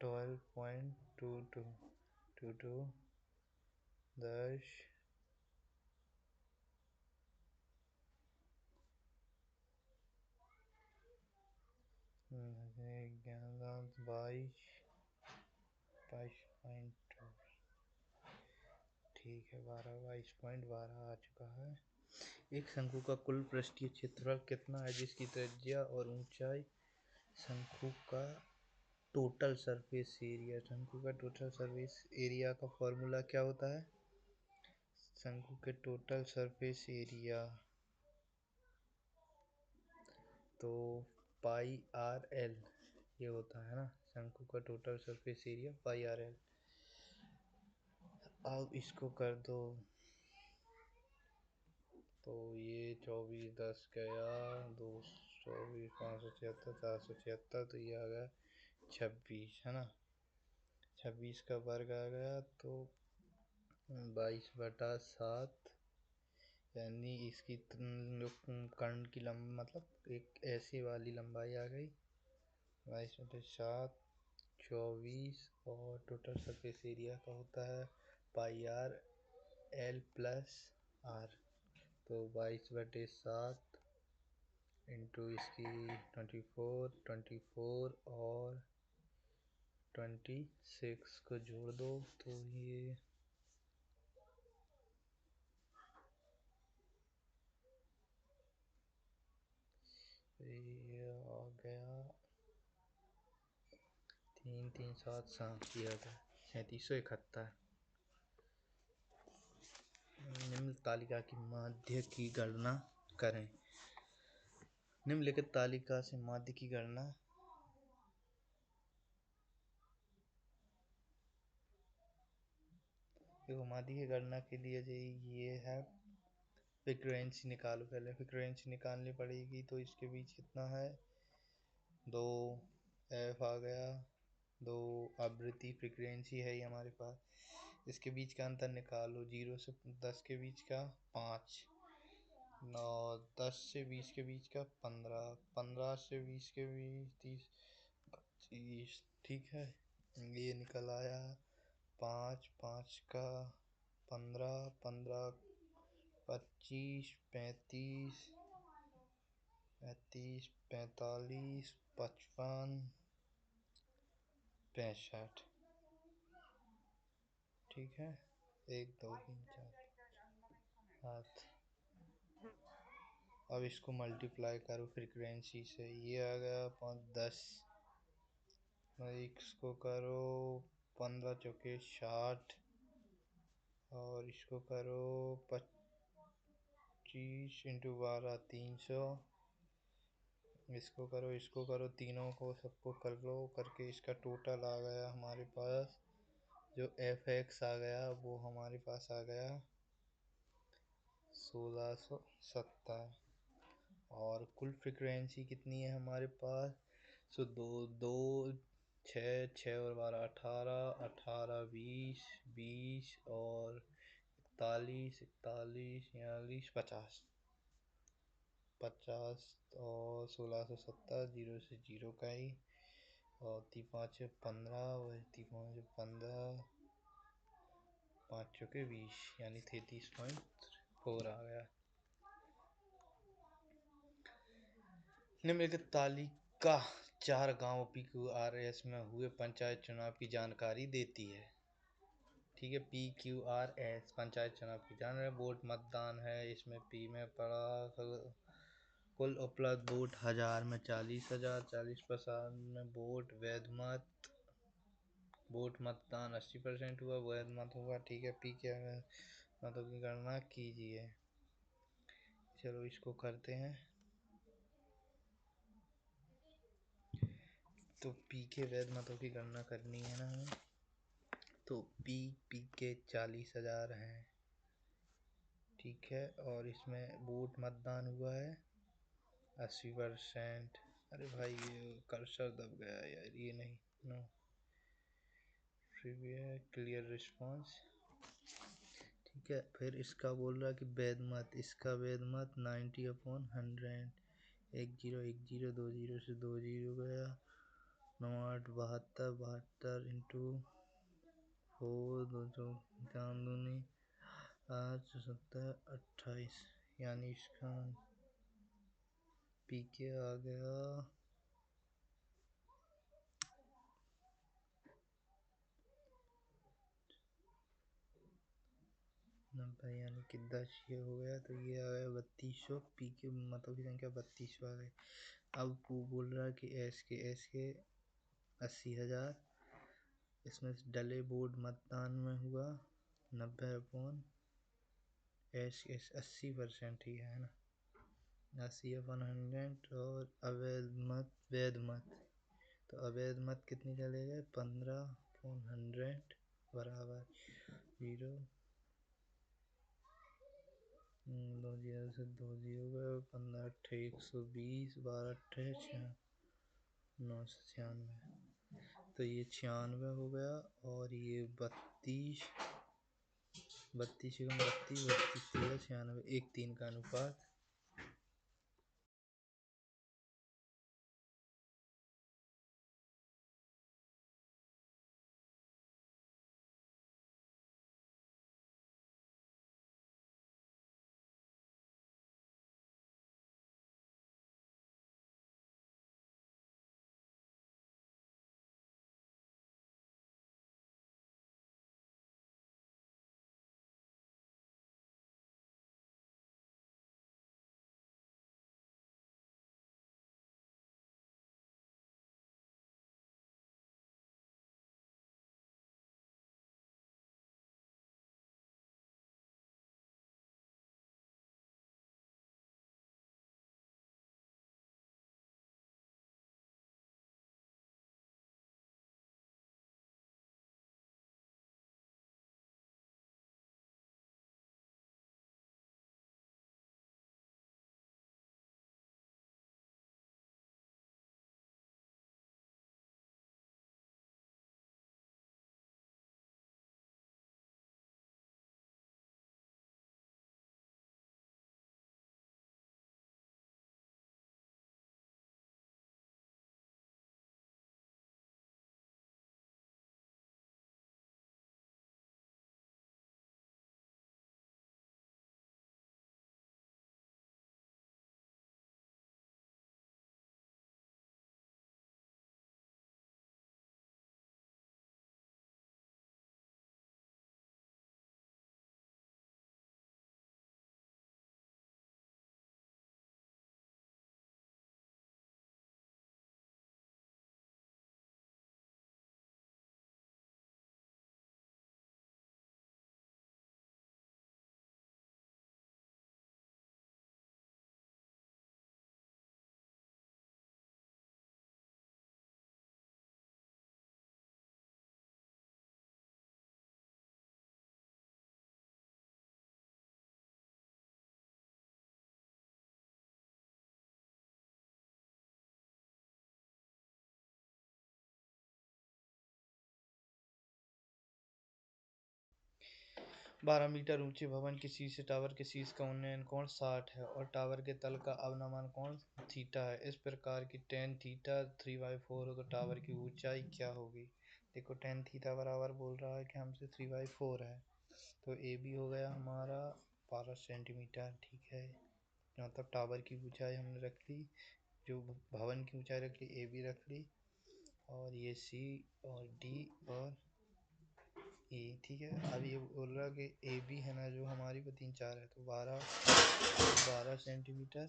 12.22 10 22 22.2 ठीक है 12 आ चुका है। एक शंकु का कुल पृष्ठीय क्षेत्रफल कितना है जिसकी त्रिज्या और ऊंचाई शंकु का टोटल सरफेस एरिया। शंकु का टोटल सरफेस एरिया का फॉर्मूला क्या होता है। शंकु के टोटल सरफेस एरिया तो πRL ये होता है ना, शंकु का टोटल सरफेस एरिया πRL। अब इसको कर दो तो ये 24 10 गया 224 576 476 तो ये आ गया 26 है ना। 26 का वर्ग आ गया तो 22/7 यानी इसकी कर्ण की लंबाई मतलब एक ऐसी वाली लंबाई आ गई 22/7 24 और टोटल सरफेस एरिया का होता है πRL प्लस आर तो 22/7 इंटू इसकी 24 और 26 को जोड़ दो तो ये आ गया 3 3 7 7 ये होता है 3771। निम्न तालिका की माध्य की गणना करें। निम्नलिखित तालिका से माध्य की गणना देखो, माध्य की गणना के लिए ये है फ्रीक्वेंसी निकालो। पहले फ्रीक्वेंसी निकालनी पड़ेगी तो इसके बीच कितना है 2 एफ आ गया 2 आवृत्ति फ्रीक्वेंसी है ये हमारे पास। इसके बीच का अंतर निकालो 0 से 10 के बीच का 5 और 10 से 20 के बीच का 15 15 से 20 के बीच 30 25 ठीक है। ये निकल आया 5 5 का 15 15 25 35 35 45 55 65 ठीक है। 1 2 3 4 7। अब इसको मल्टीप्लाई करो फ्रीक्वेंसी से ये आ गया 5 10। इसको करो 15 चौके 60 और इसको करो 25 इंटू 12 300। इसको करो तीनों को सबको कर लो करके इसका टोटल आ गया हमारे पास जो एफ एक्स आ गया वो हमारे पास आ गया 1670। और कुल फ्रीक्वेंसी कितनी है हमारे पास सो 2 2 6 6 और 12 18 18 20 20 और 41 41 42 50 50 और 1670 0 से 0 का ही और 5 15 और 15 5 चौके 20 यानी 33.4 आ गया। निम्नलिखित तालिका 4 गांव PQRS में हुए पंचायत चुनाव की जानकारी देती है। ठीक है, PQRS पंचायत चुनाव की जानकारी। वोट मतदान है इसमें P में पड़ा कुल उपलब्ध वोट 1000 में 40,000 40% में वोट वैध मत वोट मतदान 80% हुआ वैध मत हुआ। ठीक है, P के मतों की गणना कीजिए। चलो इसको करते हैं। तो P के वैध मतों की गणना करनी है ना हमें। तो P के 40,000 हैं ठीक है। और इसमें वोट मतदान हुआ है 80%। अरे भाई ये कर्सर दब गया यार, ये नहीं नो क्लियर रिस्पॉन्स ठीक है। फिर इसका बोल रहा है कि वैध मत, इसका वैध मत 90/100 1010 20 से 20 गया 9 8 72 72 इंटू 4 2 8 70 28 यानी इसका पी के आ गया 90 यानी कि 10 ये हो गया तो ये आ गया 3200। पी के मतों की संख्या 3200 आ गई। अब वो बोल रहा है कि एस के 80,000 इसमें डले वोट मतदान में हुआ 90/100 80% ही है ना 80/100 और वैध मत तो अवैध मत कितनी चले गए 15/100 बराबर 0 2 0 से 2 0 गए 15 8 120 12 8 996 तो ये 96 हो गया। और ये 32 32 32 32 96 1 3 का अनुपात 12 मीटर ऊंचे भवन के शीर्ष से टावर के शीर्ष का उन्नयन कोण 60 है और टावर के तल का अवनमन कोण थीटा है। इस प्रकार की tan थीटा 3/4 हो तो टावर की ऊंचाई क्या होगी? देखो tan थीटा बराबर बोल रहा है कि हमसे 3/4 है, तो ए बी हो गया हमारा 12 सेंटीमीटर। ठीक है, मतलब टावर की ऊंचाई हमने रख ली, जो भवन की ऊंचाई रख ली ए बी रख ली, और ये सी और डी और ए। ठीक है, अब ये बोल रहा कि ए बी है ना जो हमारी वो 3 4 है, तो 12 सेंटीमीटर।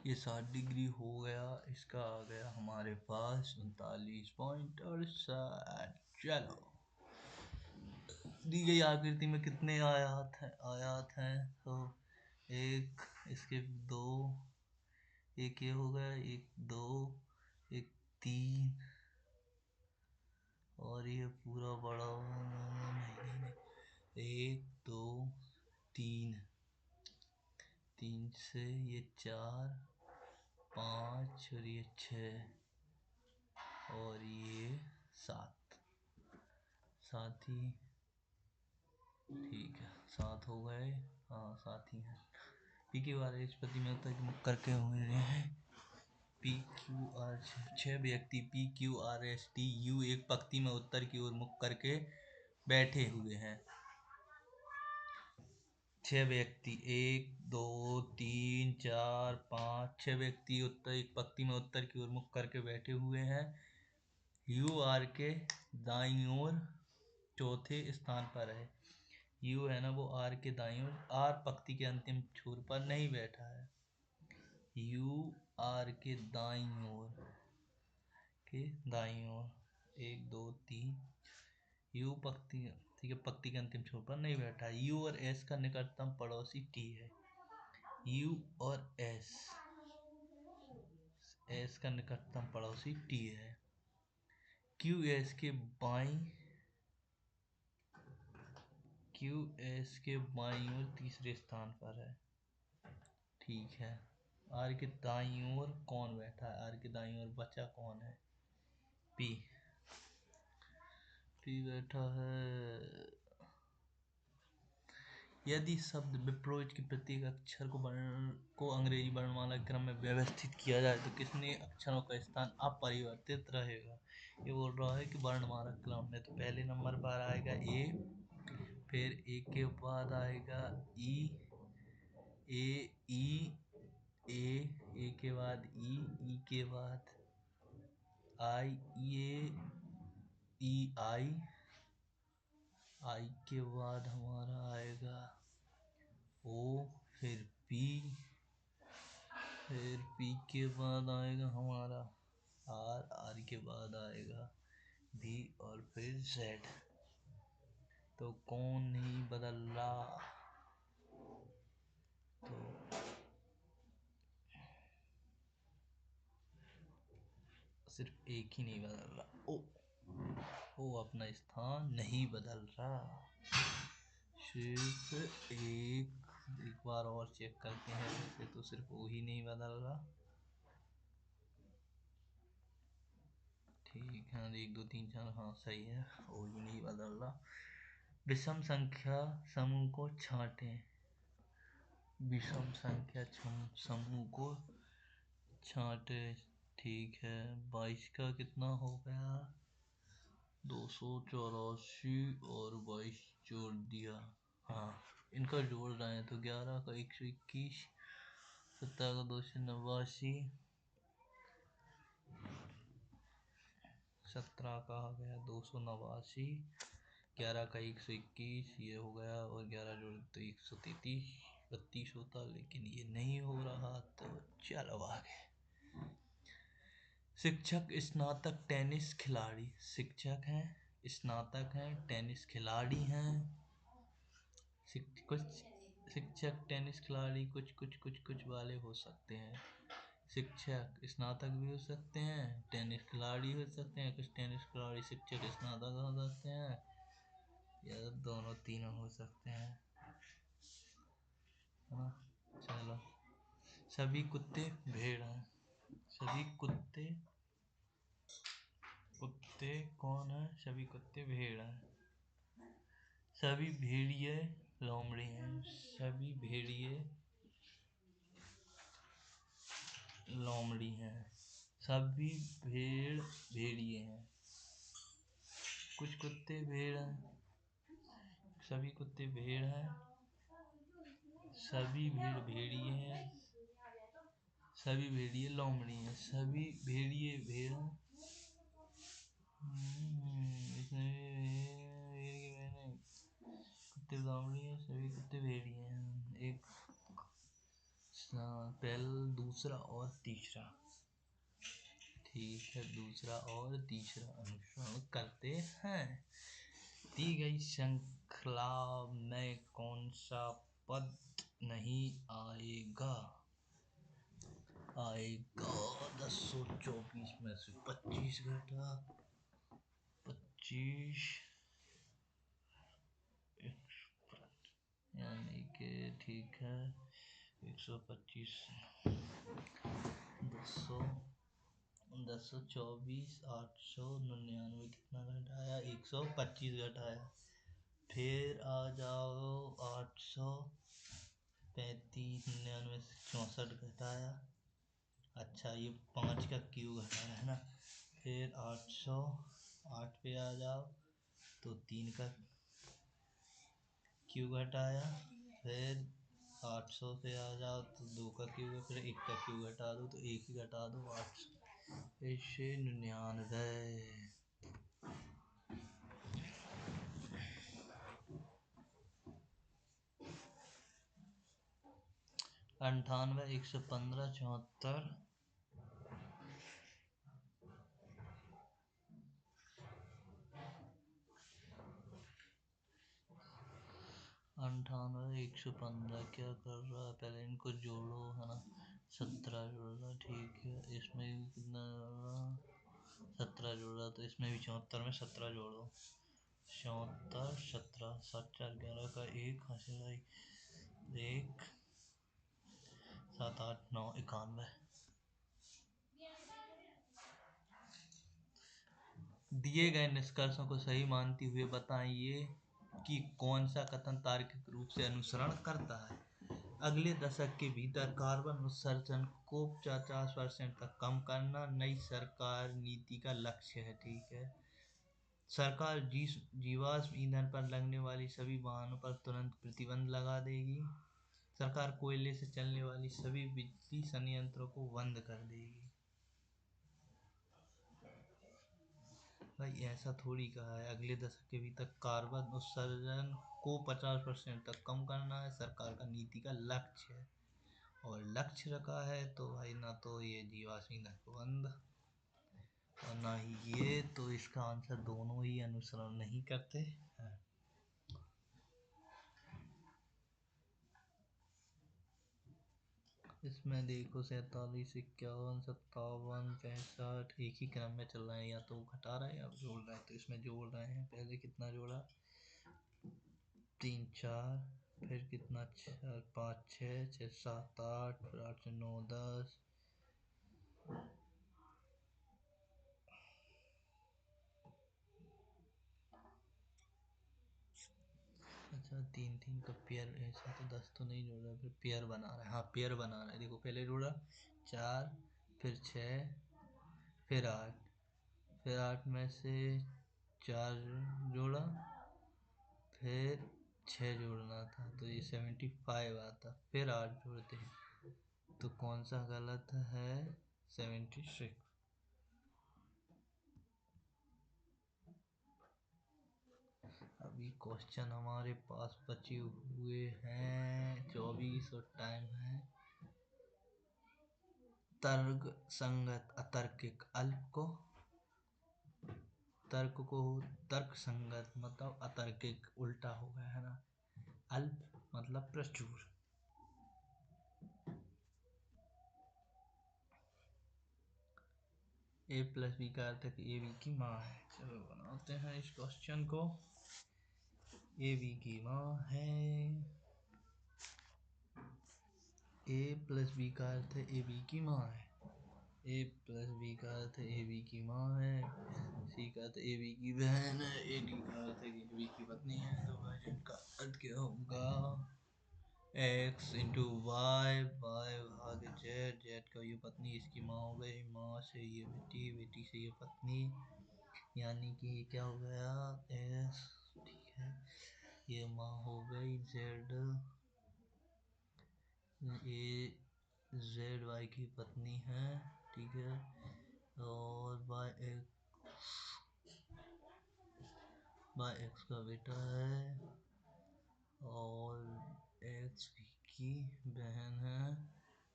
ये 60 डिग्री हो गया, इसका आ गया हमारे पास 39.68। चलो, दी गई आकृति में कितने आयात हैं तो एक, इसके दो, एक ये हो गया, एक दो, एक तीन, और ये पूरा बड़ा नहीं, एक दो तीन, तीन से ये 4 5 और ये 6 और ये 7, साथ ही, ठीक है 7 हो गए, हाँ 7 ही है। पी क्यू आर एस प्रति में उत्तर मुख करके हुए हैं। पी क्यू आर 6 व्यक्ति P Q R S T U एक पंक्ति में उत्तर की ओर मुख करके बैठे हुए हैं। 6 व्यक्ति 1 2 3 4 5 6 व्यक्ति उत्तर एक पंक्ति में उत्तर की ओर मुख करके बैठे हुए हैं। यू आर के दाईं ओर चौथे स्थान पर है। यू है ना वो आर के दाईं ओर, आर पंक्ति के अंतिम छोर पर नहीं बैठा है। यू आर के दाईं ओर, एक दो तीन, यू पंक्ति, ठीक है, पंक्ति के अंतिम छोर पर नहीं बैठा है। यू और एस का निकटतम पड़ोसी टी है। यू और एस का निकटतम पड़ोसी टी है। क्यू एस के बाईं ओर तीसरे स्थान पर है। ठीक है, आर के दाईं ओर कौन बैठा है? आर के दाईं ओर बचा कौन है? पी बैठा है। यदि शब्द विप्रोज के प्रत्येक अक्षर को अंग्रेजी वर्णमाला के क्रम में व्यवस्थित किया जाए तो कितने अक्षरों का स्थान अपरिवर्तित रहेगा? ये बोल रहा है कि वर्णमाला क्रम में तो पहले नंबर पर आएगा ए, फिर ए के बाद आएगा ई, ए के बाद ई के बाद आई, आई के बाद हमारा आएगा ओ, फिर पी के बाद आएगा हमारा आर के बाद आएगा भी, और फिर जेड। तो कौन नहीं बदल रहा? तो सिर्फ एक ही नहीं बदल रहा, ओ अपना स्थान नहीं बदल रहा। सिर्फ एक बार और चेक करते हैं, वैसे तो सिर्फ वो ही नहीं बदल रहा। ठीक है, 1 2 3 4, हाँ सही है, वो ही नहीं बदल रहा। विषम संख्या समूह को छांटें। विषम संख्या समूह को छांटे। ठीक है, 22 का कितना हो गया? 284 और 22 जोड़ दिया, हाँ इनका जोड़ रहे हैं तो 11 का 121, 17 का 289, 17 का आ गया 289, 11 का 121, ये हो गया, और 11 जोड़ तो 133। 32 होता, लेकिन ये नहीं हो रहा, तो चलो आगे। शिक्षक, स्नातक, टेनिस खिलाड़ी। शिक्षक हैं, स्नातक हैं, टेनिस खिलाड़ी हैं। कुछ शिक्षक टेनिस खिलाड़ी कुछ वाले हो सकते हैं। शिक्षक स्नातक भी हो सकते हैं, टेनिस खिलाड़ी हो सकते हैं, कुछ टेनिस खिलाड़ी शिक्षक स्नातक हो सकते हैं, या दोनों तीनों हो सकते हैं, है ना। चलो, सभी कुत्ते भेड़ हैं। सभी कुत्ते कुत्ते कौन है? सभी कुत्ते भेड़ हैं। सभी भेड़िए लोमड़ी हैं। सभी भेड़िए लोमड़ी हैं। सभी भेड़ भेड़िए हैं। कुछ कुत्ते भेड़ हैं। सभी कुत्ते भेड़ हैं। सभी भेड़ भेड़िए हैं। सभी भेड़िए लोमड़ी हैं। सभी भेड़िए भेड़ हैं। कुत्ते लोमड़ी हैं, सभी कुत्ते भेड़िए हैं। एक पहला, दूसरा और तीसरा। ठीक है, दूसरा और तीसरा अनुसरण करते हैं। दी गई श्रृंखला में कौन सा पद नहीं आएगा? आएगा 1024 में से 25 घटा 25, यानी कि ठीक है 125 1024 899 कितना घटाया? 125 घटाया। फिर आ जाओ 835 99 से 64 घटाया। अच्छा, ये 5 का क्यू घटाया है ना। फिर 8 पे आ जाओ तो 3 का क्यू घटाया। फिर 800 पे आ जाओ तो 2 का क्यू, फिर 1 का क्यू घटा दो तो 1 ही घटा दो 800 ऐसे 99। 98 115 74 98 115 क्या कर रहा है? पहले इनको जोड़ो, है ना। 17 जोड़ रहा, ठीक है। इसमें भी कितना जोड़ रहा? 17 जोड़ रहा, तो इसमें भी 74 में 17 जोड़ो। 74 17 7 4 11 का 1 हासिल 1 7 8 9 91। दिए गए निष्कर्षों को सही मानते हुए बताइए कि कौन सा कथन तार्किक रूप से अनुसरण करता है। अगले दशक के भीतर कार्बन उत्सर्जन को 50% तक कम करना नई सरकार नीति का लक्ष्य है। ठीक है। सरकार जीवाश्म ईंधन पर लगने वाली सभी वाहनों पर तुरंत प्रतिबंध लगा देगी। सरकार कोयले से चलने वाली सभी बिजली संयंत्रों को बंद कर देगी। भाई ऐसा थोड़ी कहा है, अगले दशक के भीतर कार्बन उत्सर्जन को 50% तक कम करना है, सरकार का नीति का लक्ष्य है। और लक्ष्य रखा है तो भाई ना तो ये जीवाश्म ईंधन को बंद और ना ही ये, तो इसका आंसर दोनों ही अनुसरण नहीं करते हैं। इसमें देखो 47 51 57 65 एक ही क्रम में चल रहे हैं, या तो घटा रहे हैं या जोड़ रहे हैं, तो इसमें जोड़ रहे हैं। पहले कितना जोड़ा? 3 4, फिर कितना 4 5 6 6 7 8, फिर 8 से 9 10। अच्छा, 3 3 का पेयर, ऐसा तो 10 तो नहीं जोड़ रहा, फिर पेयर बना रहा है। हाँ, पेयर बना रहा है। देखो पहले जोड़ा 4, फिर 6, फिर 8, फिर 8 में से 4 जोड़ा, फिर 6 जोड़ना था तो ये 75 आता, फिर 8 जोड़ते हैं तो कौन सा गलत है? 76। अभी क्वेश्चन हमारे पास बचे हुए हैं 24 और टाइम है। तर्क संगत अतार्किक तर्क संगत मतलब अतार्किक उल्टा हो गया है ना। अल्प मतलब प्रचुर। ए प्लस बी का अर्थ है कि ए बी की माँ है। चलो बनाते हैं इस क्वेश्चन को। ए बी की माँ है। ए प्लस बी का अर्थ है ए बी की माँ है। ए प्लस बी का अर्थ है ए बी की माँ है। सी का अर्थ ए बी की बहन है। ए डी का अर्थ है ए बी की पत्नी है। तो भाई का अर्थ क्या होगा? एक्स इंटू वाई, वाई भाग जेड, जेड का ये पत्नी इसकी माँ हो गई। माँ से ये बेटी, बेटी से ये पत्नी, यानी कि ये क्या हो गया? एस। ठीक है, ये माँ हो गई जेड, ये जेड वाई की पत्नी है। ठीक है, और वाई एक्स का बेटा है, और एक्स की बहन है।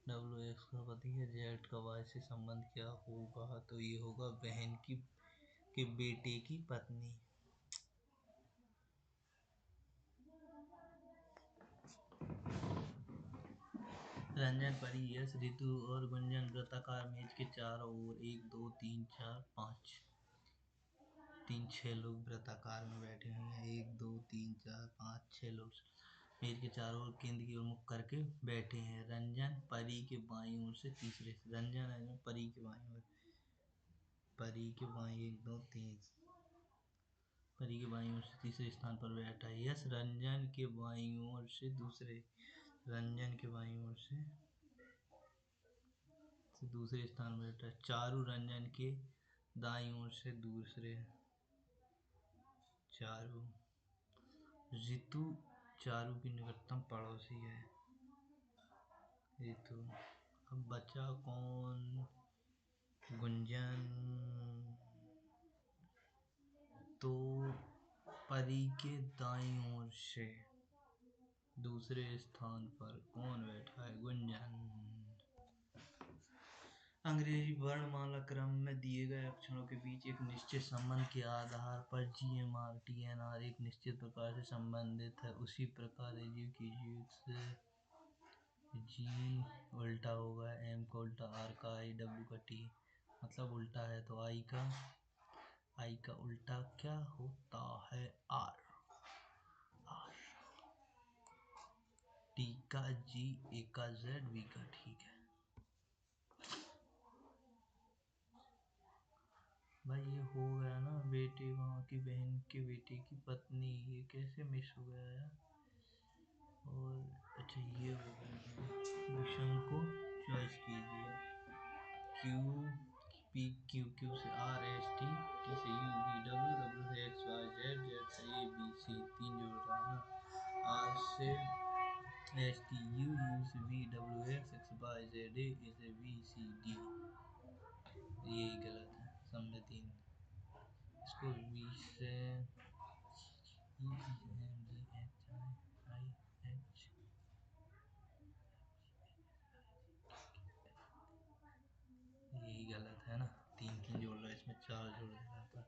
डब्ल्यू एक्स का पति है। जेड का वाई से संबंध क्या होगा? तो ये होगा बहन की के बेटे की पत्नी। रंजन, परी, यश, ऋतु और गुंजन वृत्ताकार मेज के चारों ओर 1 2 3 4 5 3 6 लोग वृत्ताकार में बैठे हुए हैं। 1 2 3 4 5 6 लोग मेज के चारों ओर केंद्र की ओर मुख करके बैठे हैं। रंजन परी के बाईं ओर से तीसरे, रंजन है परी के बाईं ओर, परी के बाईं 1 2 3, परी के बाईं ओर से तीसरे स्थान पर बैठा है। यश रंजन के बाईं ओर से दूसरे, रंजन के बाईं ओर से दूसरे स्थान पर बैठा है। चारू रंजन के दाईं ओर से दूसरे, चारू। ऋतु चारू की निकटतम पड़ोसी है। ऋतु। अब बचा कौन? गुंजन। तो परी के दाईं ओर से दूसरे स्थान पर कौन बैठा है? गुंजन। अंग्रेजी वर्णमाला क्रम में दिए गए अक्षरों के बीच एक निश्चित संबंध के आधार पर GMR TNR एक निश्चित प्रकार से संबंधित है। उसी प्रकार एजुकेशन G उल्टा होगा, M का उल्टा R का I, W का T, मतलब उल्टा है तो I का उल्टा क्या होता है? R। T का G, A का Z, V का। ठीक है भाई, ये हो गया ना। बेटे वहाँ की बहन के बेटे की पत्नी, ये कैसे मिस हो गया यार? और अच्छा ये हो गया। विषम को चॉइस कीजिए। क्यू पी, क्यू से R S T, T से U V W, W से X Y Z, Z से A B C, 3 जोड़ रहा है ना। R से S T U, U से V W X, X Y Z A, A से B C D। ये गलत है, समझे 3। इसको V से E M G H I H, यही गलत है ना। 3 जोड़ रहा है, इसमें 4 जोड़ देना था।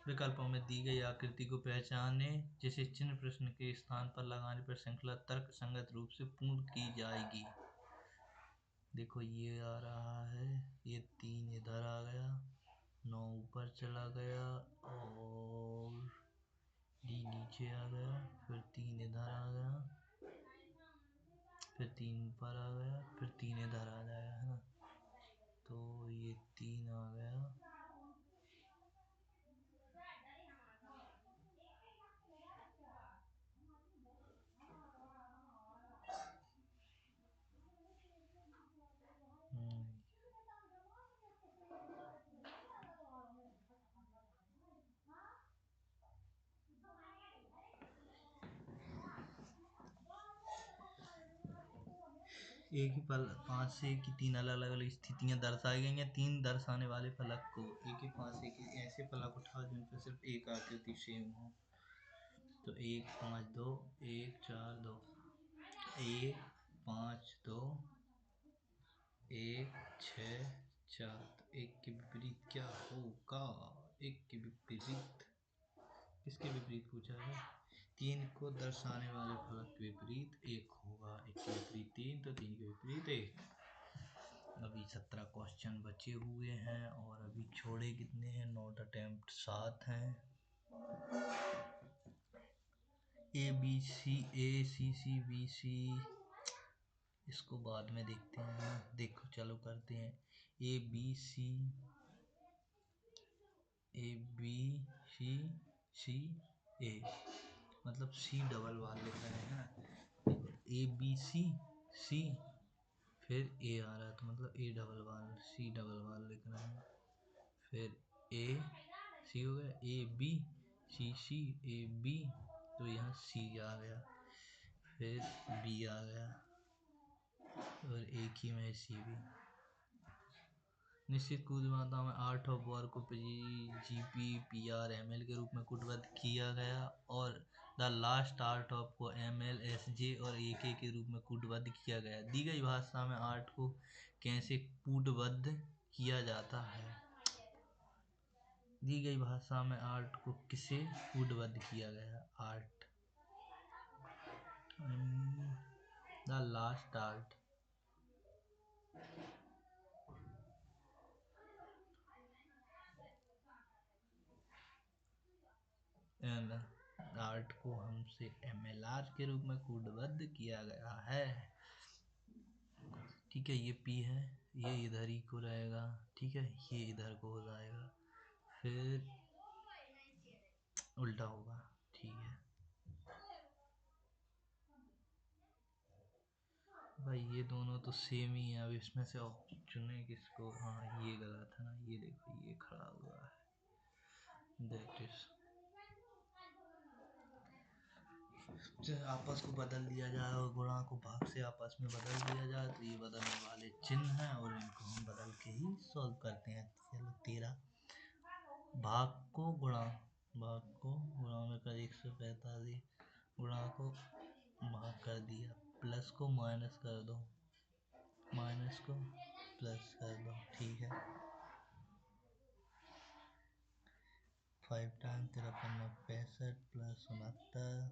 विकल्पों में दी गई आकृति को पहचाने जिसे चिन्ह प्रश्न के स्थान पर लगाने पर श्रृंखला तर्क संगत रूप से पूर्ण की जाएगी। देखो ये आ रहा है, ये 3 इधर आ गया, 9 ऊपर चला गया, और डी नीचे आ गया, फिर 3 इधर आ गया, फिर 3 ऊपर आ गया, फिर 3 इधर आ जाएगा, है ना। तो ये 3 आ गया, एक ही फल 5 से की 3 अलग अलग स्थितियां दर्शाई गई हैं। 3 दर्शाने वाले फलक को एक ही 5 से की ऐसे फलक उठाओ जिन पर सिर्फ एक आकृति सेम हो। तो 1 5 2 1 4 2 1 5 2 1 6 4। तो एक के विपरीत क्या होगा? एक के विपरीत किसके विपरीत पूछा है? 3 को दर्शाने वाले फलक के विपरीत 1 होगा। 1 के विपरीत 3 तो 3 के विपरीत 1। अभी 17 क्वेश्चन बचे हुए हैं और अभी छोड़े कितने हैं? नोट अटेम्प्ट 7 हैं। ABCACCBC इसको बाद में देखते हैं। देखो चलो करते हैं। ABCABCCA मतलब C डबल वाल लिख रहे हैं। ABC फिर A आ रहा है तो मतलब A डबल वाल C डबल वाल लिख रहे हैं। फिर AC हो गया। ABCCAB तो यहाँ C आ गया। फिर B आ गया और एक ही में C भी। निश्चित कूद मात्रा में 8 वर्ग को GPPRML के रूप में कूटबद्ध किया गया और द लास्ट आर्ट ऑफ को MLSJ और AK के रूप में कूटबद्ध किया गया। दी गई भाषा में आर्ट को कैसे कूटबद्ध किया जाता है? दी गई भाषा में आर्ट को किसे कूटबद्ध किया गया? Art the last art and art को हमसे MLR के रूप में कूटबद्ध किया गया है। ठीक है, ये P है, ये इधर ही को रहेगा। ठीक है, ये इधर को हो जाएगा, फिर उल्टा होगा। ठीक है भाई, ये दोनों तो सेम ही है। अब इसमें से चुने किसको? हाँ ये गलत है ना, ये देखो ये खड़ा हुआ है। दैट इज आपस को बदल दिया जाए और गुणा को भाग से आपस में बदल दिया जाए तो ये बदलने वाले चिन्ह हैं और इनको हम बदल के ही सॉल्व करते हैं। चलो 13 भाग को गुणा में कर 145 गुणा को भाग कर दिया, प्लस को माइनस कर दो, माइनस को प्लस कर दो। ठीक है 5 टाइम 13 65 प्लस 69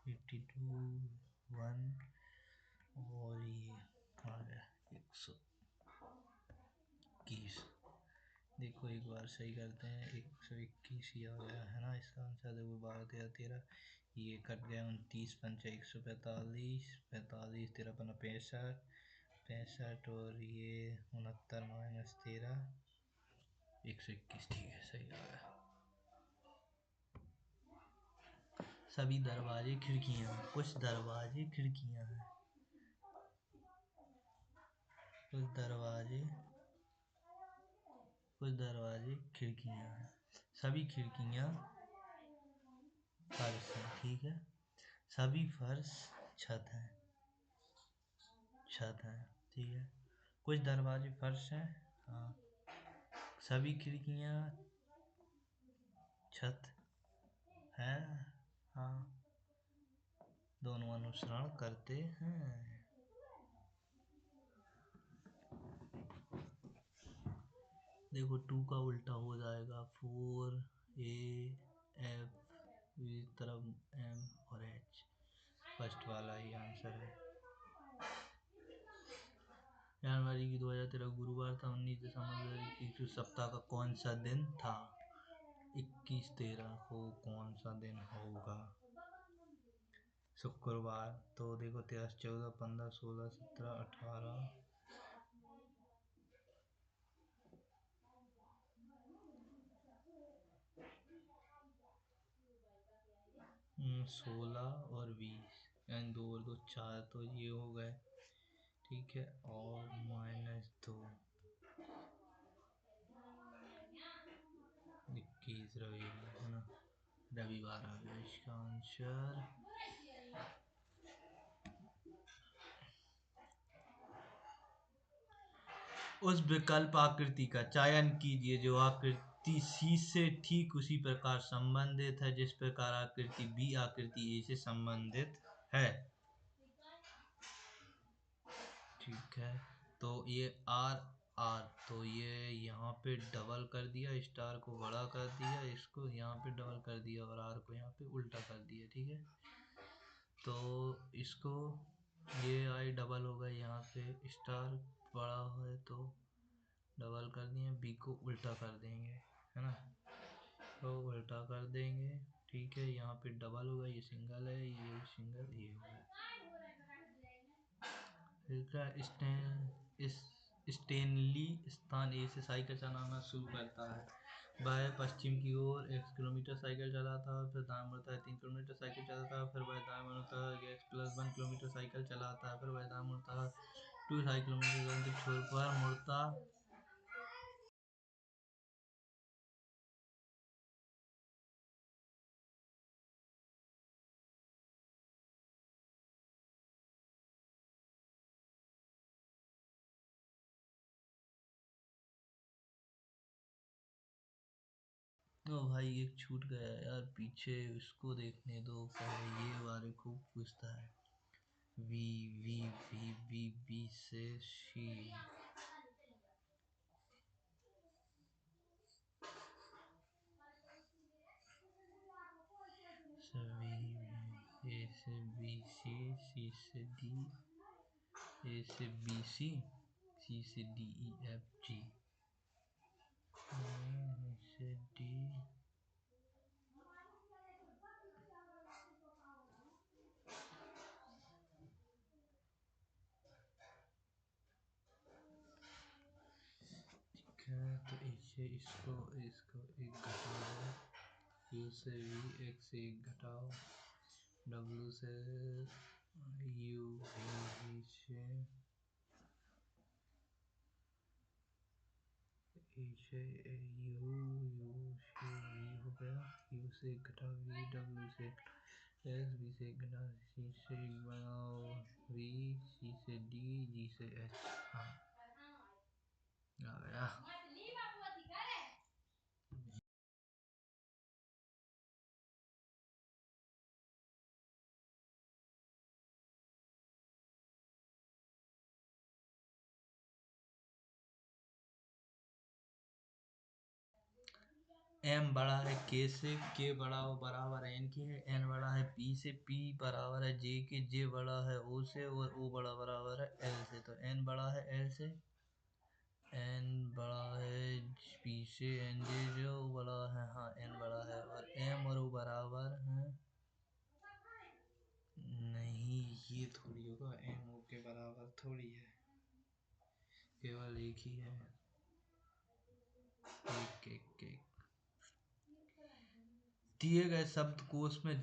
52 1 और ये आ गया 121। देखो एक बार सही करते हैं। 121 ही आ गया है ना इसका आंसर। देखो 12 13 13 ये कट गया। 29 पंचा 145 45 13 पन्ना 65 65 और ये 69 माइनस 13 121। ठीक है सही आ गया। सभी दरवाजे खिड़कियां, कुछ दरवाजे खिड़कियां हैं, कुछ दरवाजे खिड़कियां हैं, सभी खिड़कियां फर्श हैं। ठीक है, सभी फर्श छत है। ठीक है, कुछ दरवाजे फर्श हैं। हाँ, सभी खिड़कियां छत है। हाँ, दोनों अनुसरण करते हैं। देखो 2 का उल्टा हो जाएगा 4AF इस तरफ M और H। फर्स्ट वाला ही आंसर है। जनवरी की 2013 गुरुवार था। 19 दिसंबर की सप्ताह का कौन सा दिन था? 21-13 को कौन सा दिन होगा? शुक्रवार। तो देखो 13 14 15 16 17 18 16 और 20 यानी 2 और 2 4 तो ये हो गए। ठीक है, और -2 21 रविवार है ना, रविवार आ गया इसका आंसर। उस विकल्प आकृति का चयन कीजिए जो आकृति सी से ठीक उसी प्रकार संबंधित है जिस प्रकार आकृति बी आकृति ए से संबंधित है। ठीक है, तो ये आर आर, तो ये यहाँ पे डबल कर दिया, स्टार को बड़ा कर दिया, इसको यहाँ पे डबल कर दिया और आर को यहाँ पे उल्टा कर दिया। ठीक है, तो इसको ये आई डबल होगा, यहाँ पे स्टार बड़ा है तो डबल कर दिए, बी को उल्टा कर देंगे, है ना, तो उल्टा कर देंगे। ठीक है, यहाँ पे डबल होगा, ये सिंगल है, ये सिंगल, ये होगा। स्टेनली स्थान ए से साइकिल चलाना शुरू करता है। वह पश्चिम की ओर 1 किलोमीटर साइकिल चलाता है, फिर दाएं मुड़ता है 3 किलोमीटर साइकिल चलाता है, फिर वह दाएं मुड़ता है +1 किलोमीटर साइकिल चलाता है, फिर वह दाएं मुड़ता है 2 किलोमीटर छोर पर मुड़ता। ओ भाई एक छूट गया यार पीछे, उसको देखने दो पहले, ये बारे खूब पूछता है। V V V V B से सी, ए से बी सी, सी से डी, ए से बी सी, सी से डी ई एफ जी, ए से डी। ठीक है, तो इसे इसको इसको एक घटाओ, यू से वी एक से एक घटाओ, डब्ल्यू से यू वी से ई से यू, यू से वी हो गया, यू से एक घटाओ वी, डब्ल्यू से एस, बी से एक घटाओ सी, से एक बनाओ वी, सी से डी, जी से एच। हाँ आ गया। एम बड़ा है के से, के बड़ा हो बराबर एन के है, एन बड़ा है पी से, पी बराबर है जे के, जे बड़ा है ओ से, और ओ बड़ा बराबर है एल से। तो एन बड़ा है एल से, एन बड़ा है पी से, एन जे जो बड़ा है, हाँ एन बड़ा है, और एम और ओ बराबर है, नहीं ये थोड़ी होगा, एम ओ के बराबर थोड़ी है, केवल एक ही है, एक दिए गए शब्दकोश में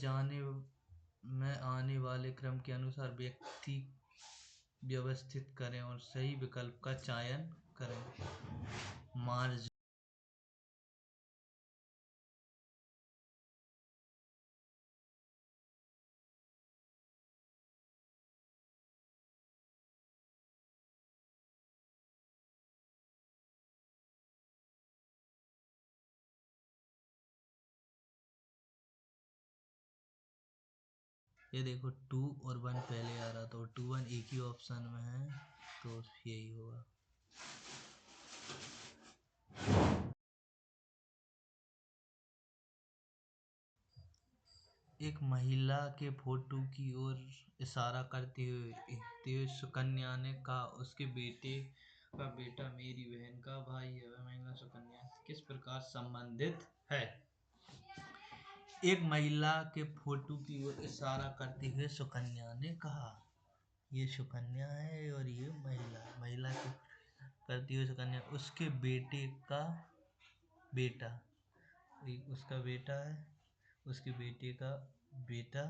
आने वाले क्रम के अनुसार व्यक्ति व्यवस्थित करें और सही विकल्प का चयन करें। मार्ज ये देखो 2 और 1 पहले आ रहा, तो 2 1 एक ही ऑप्शन में है, तो यही होगा। एक महिला के फोटो की ओर इशारा करते हुए सुकन्या ने कहा, उसके बेटे का बेटा मेरी बहन का भाई है। वह महिला सुकन्या किस प्रकार संबंधित है? एक महिला के फोटो की ओर इशारा करते हुए सुकन्या ने कहा, ये सुकन्या है और ये महिला के करती हुई सुकन्या, उसके बेटे का बेटा, उसका बेटा है, उसके बेटे का बेटा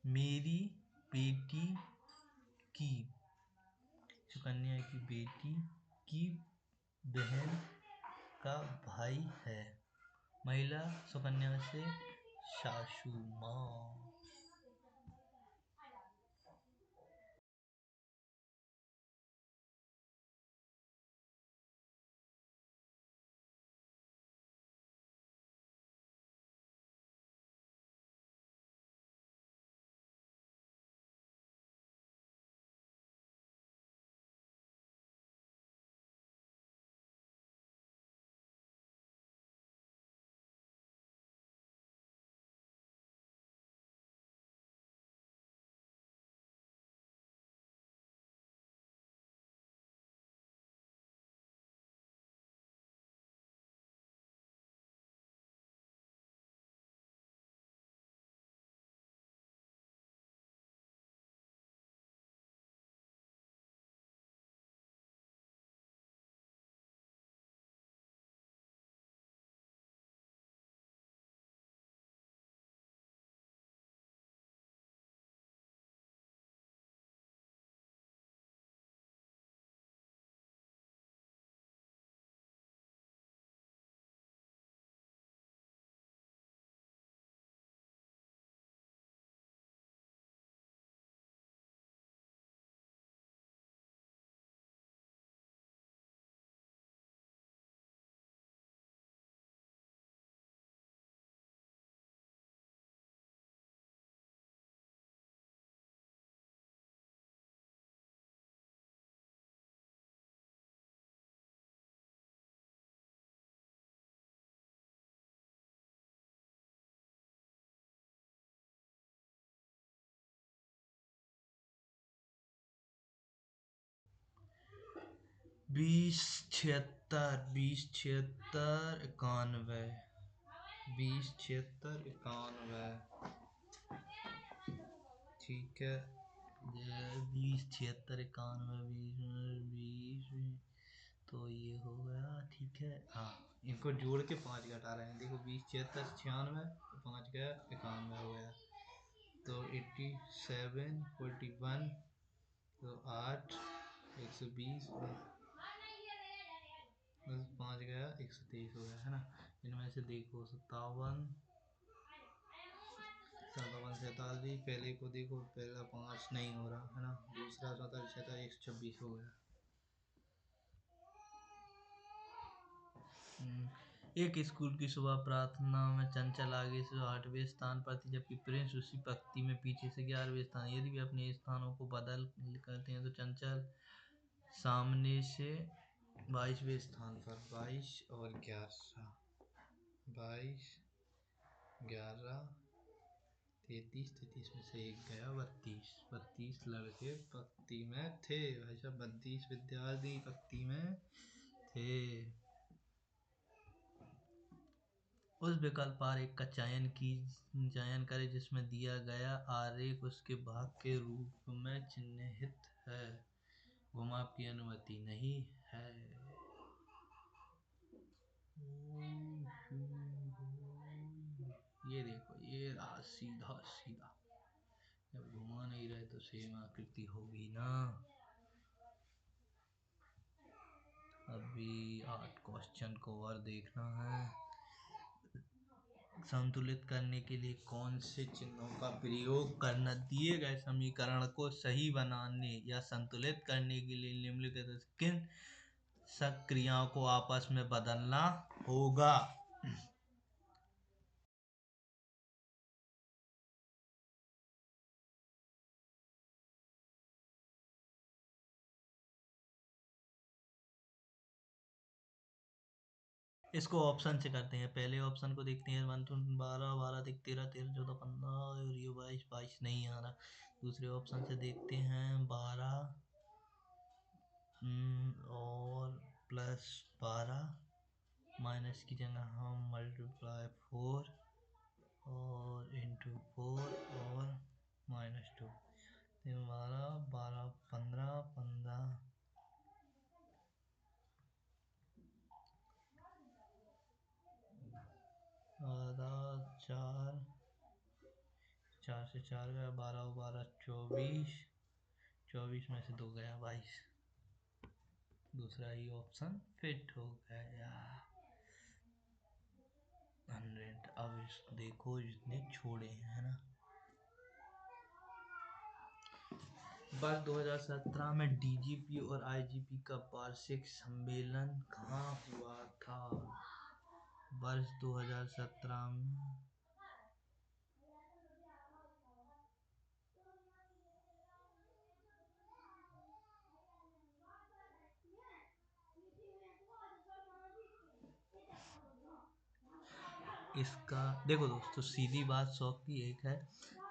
मेरी बेटी की, सुकन्या की बेटी की बहन का भाई है। महिला सुकन्या से सासू माँ। बीस छिहत्तर, 91, 91, ठीक है। 20, 76, 91, 20, तो ये हो गया, ठीक है। हाँ, इनको जोड़ के 5 घटा रहे हैं, देखो 20, 76, 96, 5 गया 91 हो गया, तो 87, 41, तो 8, 120, 5 गया 123 हो गया, है ना। इनमें से देखो 57, 47, पहले को देखो, पहला 5 नहीं हो रहा है ना, दूसरा 47, 126 हो गया। एक स्कूल की सुबह प्रार्थना में चंचल आगे से 8वें स्थान पर थी, जबकि प्रिंस उसी पंक्ति में पीछे से 11वें स्थान। यदि वे अपने स्थानों को बदल करते हैं तो चंचल सामने से 22वें स्थान पर, 22 और 11, 22, 11, 33, 33 में से एक गया, 32, 32 लड़के पंक्ति में थे भाई साहब, 32 विद्यार्थी पंक्ति में थे। उस विकल्प आरेख का चयन करें जिसमें दिया गया आरेख उसके भाग के रूप में चिह्नित है। घुमाव की अनुमति नहीं है। ये देखो, ये रहा सीधा सीधा, जब घुमा नहीं रहे तो सेम आकृति होगी ना। अभी 8 क्वेश्चन को और देखना है। संतुलित करने के लिए कौन से चिन्हों का प्रयोग करना, दिए गए समीकरण को सही बनाने या संतुलित करने के लिए निम्नलिखित किन क्रियाओं को आपस में बदलना होगा। इसको ऑप्शन से करते हैं। पहले ऑप्शन को देखते हैं, 1 to 12, 12 तक 13, 13, 14, 15 और ये 22, 22 नहीं आ रहा। दूसरे ऑप्शन से देखते हैं, 12 और +12 माइनस की जगह हम मल्टीप्लाई 4 और इंटू 4 और -2, 12, 12, 15, 15, 4, 4 से 4 गया, 12, 12, 24, 24 में से 2 गया, 22। दूसरा ही ऑप्शन फिट हो गया। 100। अब इसको देखो, जितने छोड़े हैं ना। वर्ष 2017 में डीजीपी और आईजीपी का वार्षिक सम्मेलन कहाँ हुआ था? वर्ष 2017 में इसका देखो दोस्तों, सीधी बात 100 की एक है,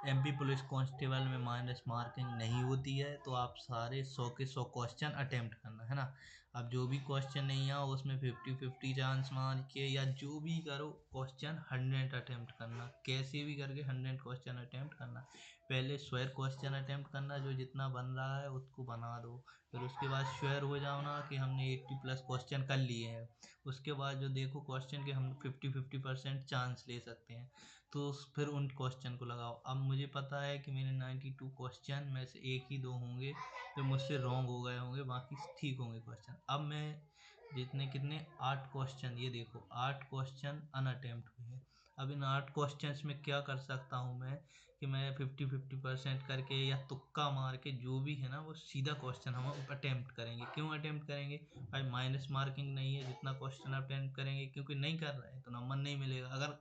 एमपी पुलिस कांस्टेबल में माइनस मार्किंग नहीं होती है, तो आप सारे 100 के 100 क्वेश्चन अटेम्प्ट करना है ना। अब जो भी क्वेश्चन नहीं आओ उसमें 50-50 चांस मार के या जो भी करो, क्वेश्चन 100 अटेम्प्ट करना, कैसे भी करके 100 क्वेश्चन अटेम्प्ट करना। पहले स्क्वायर क्वेश्चन अटेम्प्ट करना, जो जितना बन रहा है उसको बना दो, फिर उसके बाद श्योर हो जाओ ना कि हमने 80+ क्वेश्चन कर लिए हैं। उसके बाद जो देखो क्वेश्चन के हम 50-50% चांस ले सकते हैं, तो फिर उन क्वेश्चन को लगाओ। अब मुझे पता है कि मेरे 92 क्वेश्चन में से 1 ही 2 होंगे जो मुझसे रॉन्ग हो गए होंगे, बाकी ठीक होंगे क्वेश्चन। अब मैं जितने कितने 8 क्वेश्चन, ये देखो 8 क्वेश्चन अनअटेम्प्ट हुए हैं। अब इन 8 क्वेश्चंस में क्या कर सकता हूँ मैं, कि मैं 50-50% करके या तुक्का मार के जो भी है ना वो सीधा क्वेश्चन हम अटेम्प्ट करेंगे। क्यों अटेम्प्ट करेंगे भाई? माइनस मार्किंग नहीं है, जितना क्वेश्चन अटेम्प्ट करेंगे, क्योंकि नहीं कर रहे हैं तो नंबर नहीं मिलेगा। अगर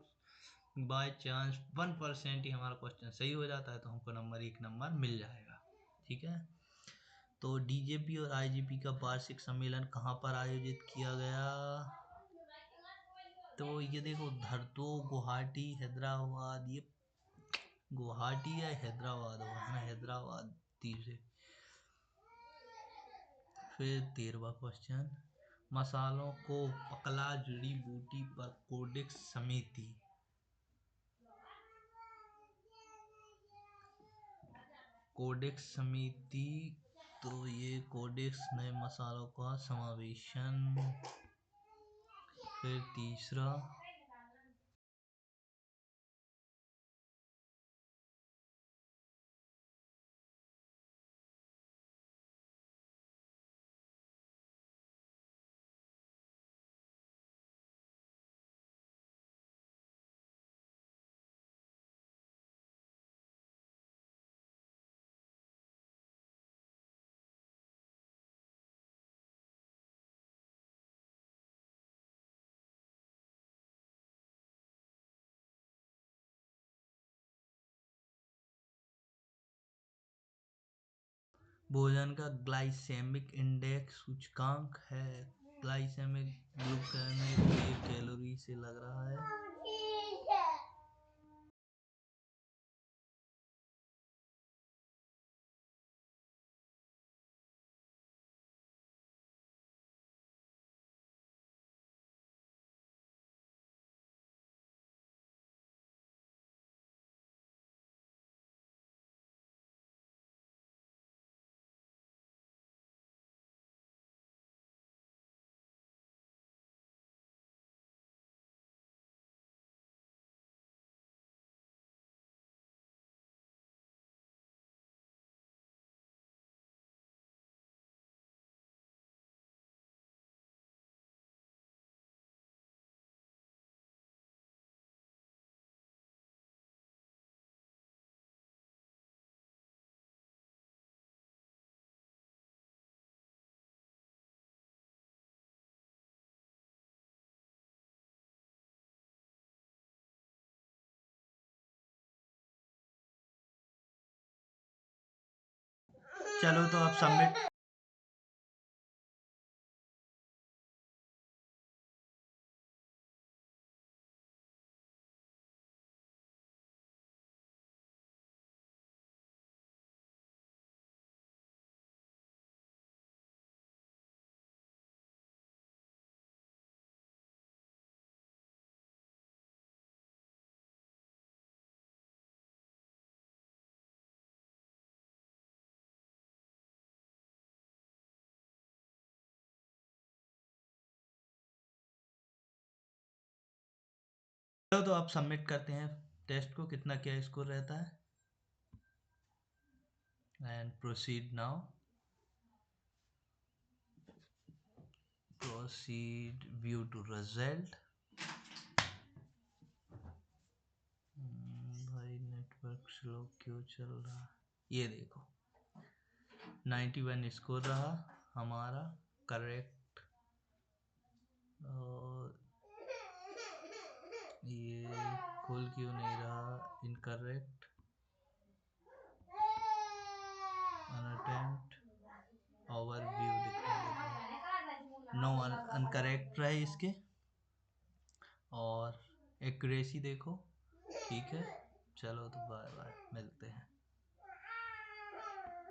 बाय चांस 1% ही हमारा क्वेश्चन सही हो जाता है तो हमको नंबर 1 नंबर मिल जाएगा। ठीक है। तो डीजीपी और आईजीपी का वार्षिक सम्मेलन कहाँ पर आयोजित किया गया? तो ये देखो, धरतो गुवाहाटी हैदराबाद, ये गुवाहाटी या हैदराबाद हुआ है ना, हैदराबाद से। फिर 13वां क्वेश्चन, मसालों को पकला जड़ी बूटी पर कोडेक्स समिति। कोडेक्स समिति, तो ये कोडेक्स नए मसालों का समावेशन। फिर तीसरा, भोजन का ग्लाइसेमिक इंडेक्स सूचकांक है। ग्लाइसेमिक ग्लूकेमिक, ये कैलोरी से लग रहा है। चलो तो आप सबमिट। चलो तो आप सबमिट करते हैं टेस्ट को, कितना क्या स्कोर रहता है। And proceed now. Proceed view to result. भाई नेटवर्क स्लो क्यों चल रहा है। ये देखो 91 स्कोर रहा हमारा करेक्ट। और ये खुल क्यों नहीं रहा, इनकरेक्ट, अनअटेम्प्ट, ओवरव्यू दिखा रहा, नो अनकरेक्ट रहे इसके। और एक्यूरेसी देखो ठीक है। चलो तो बाय बाय, मिलते हैं।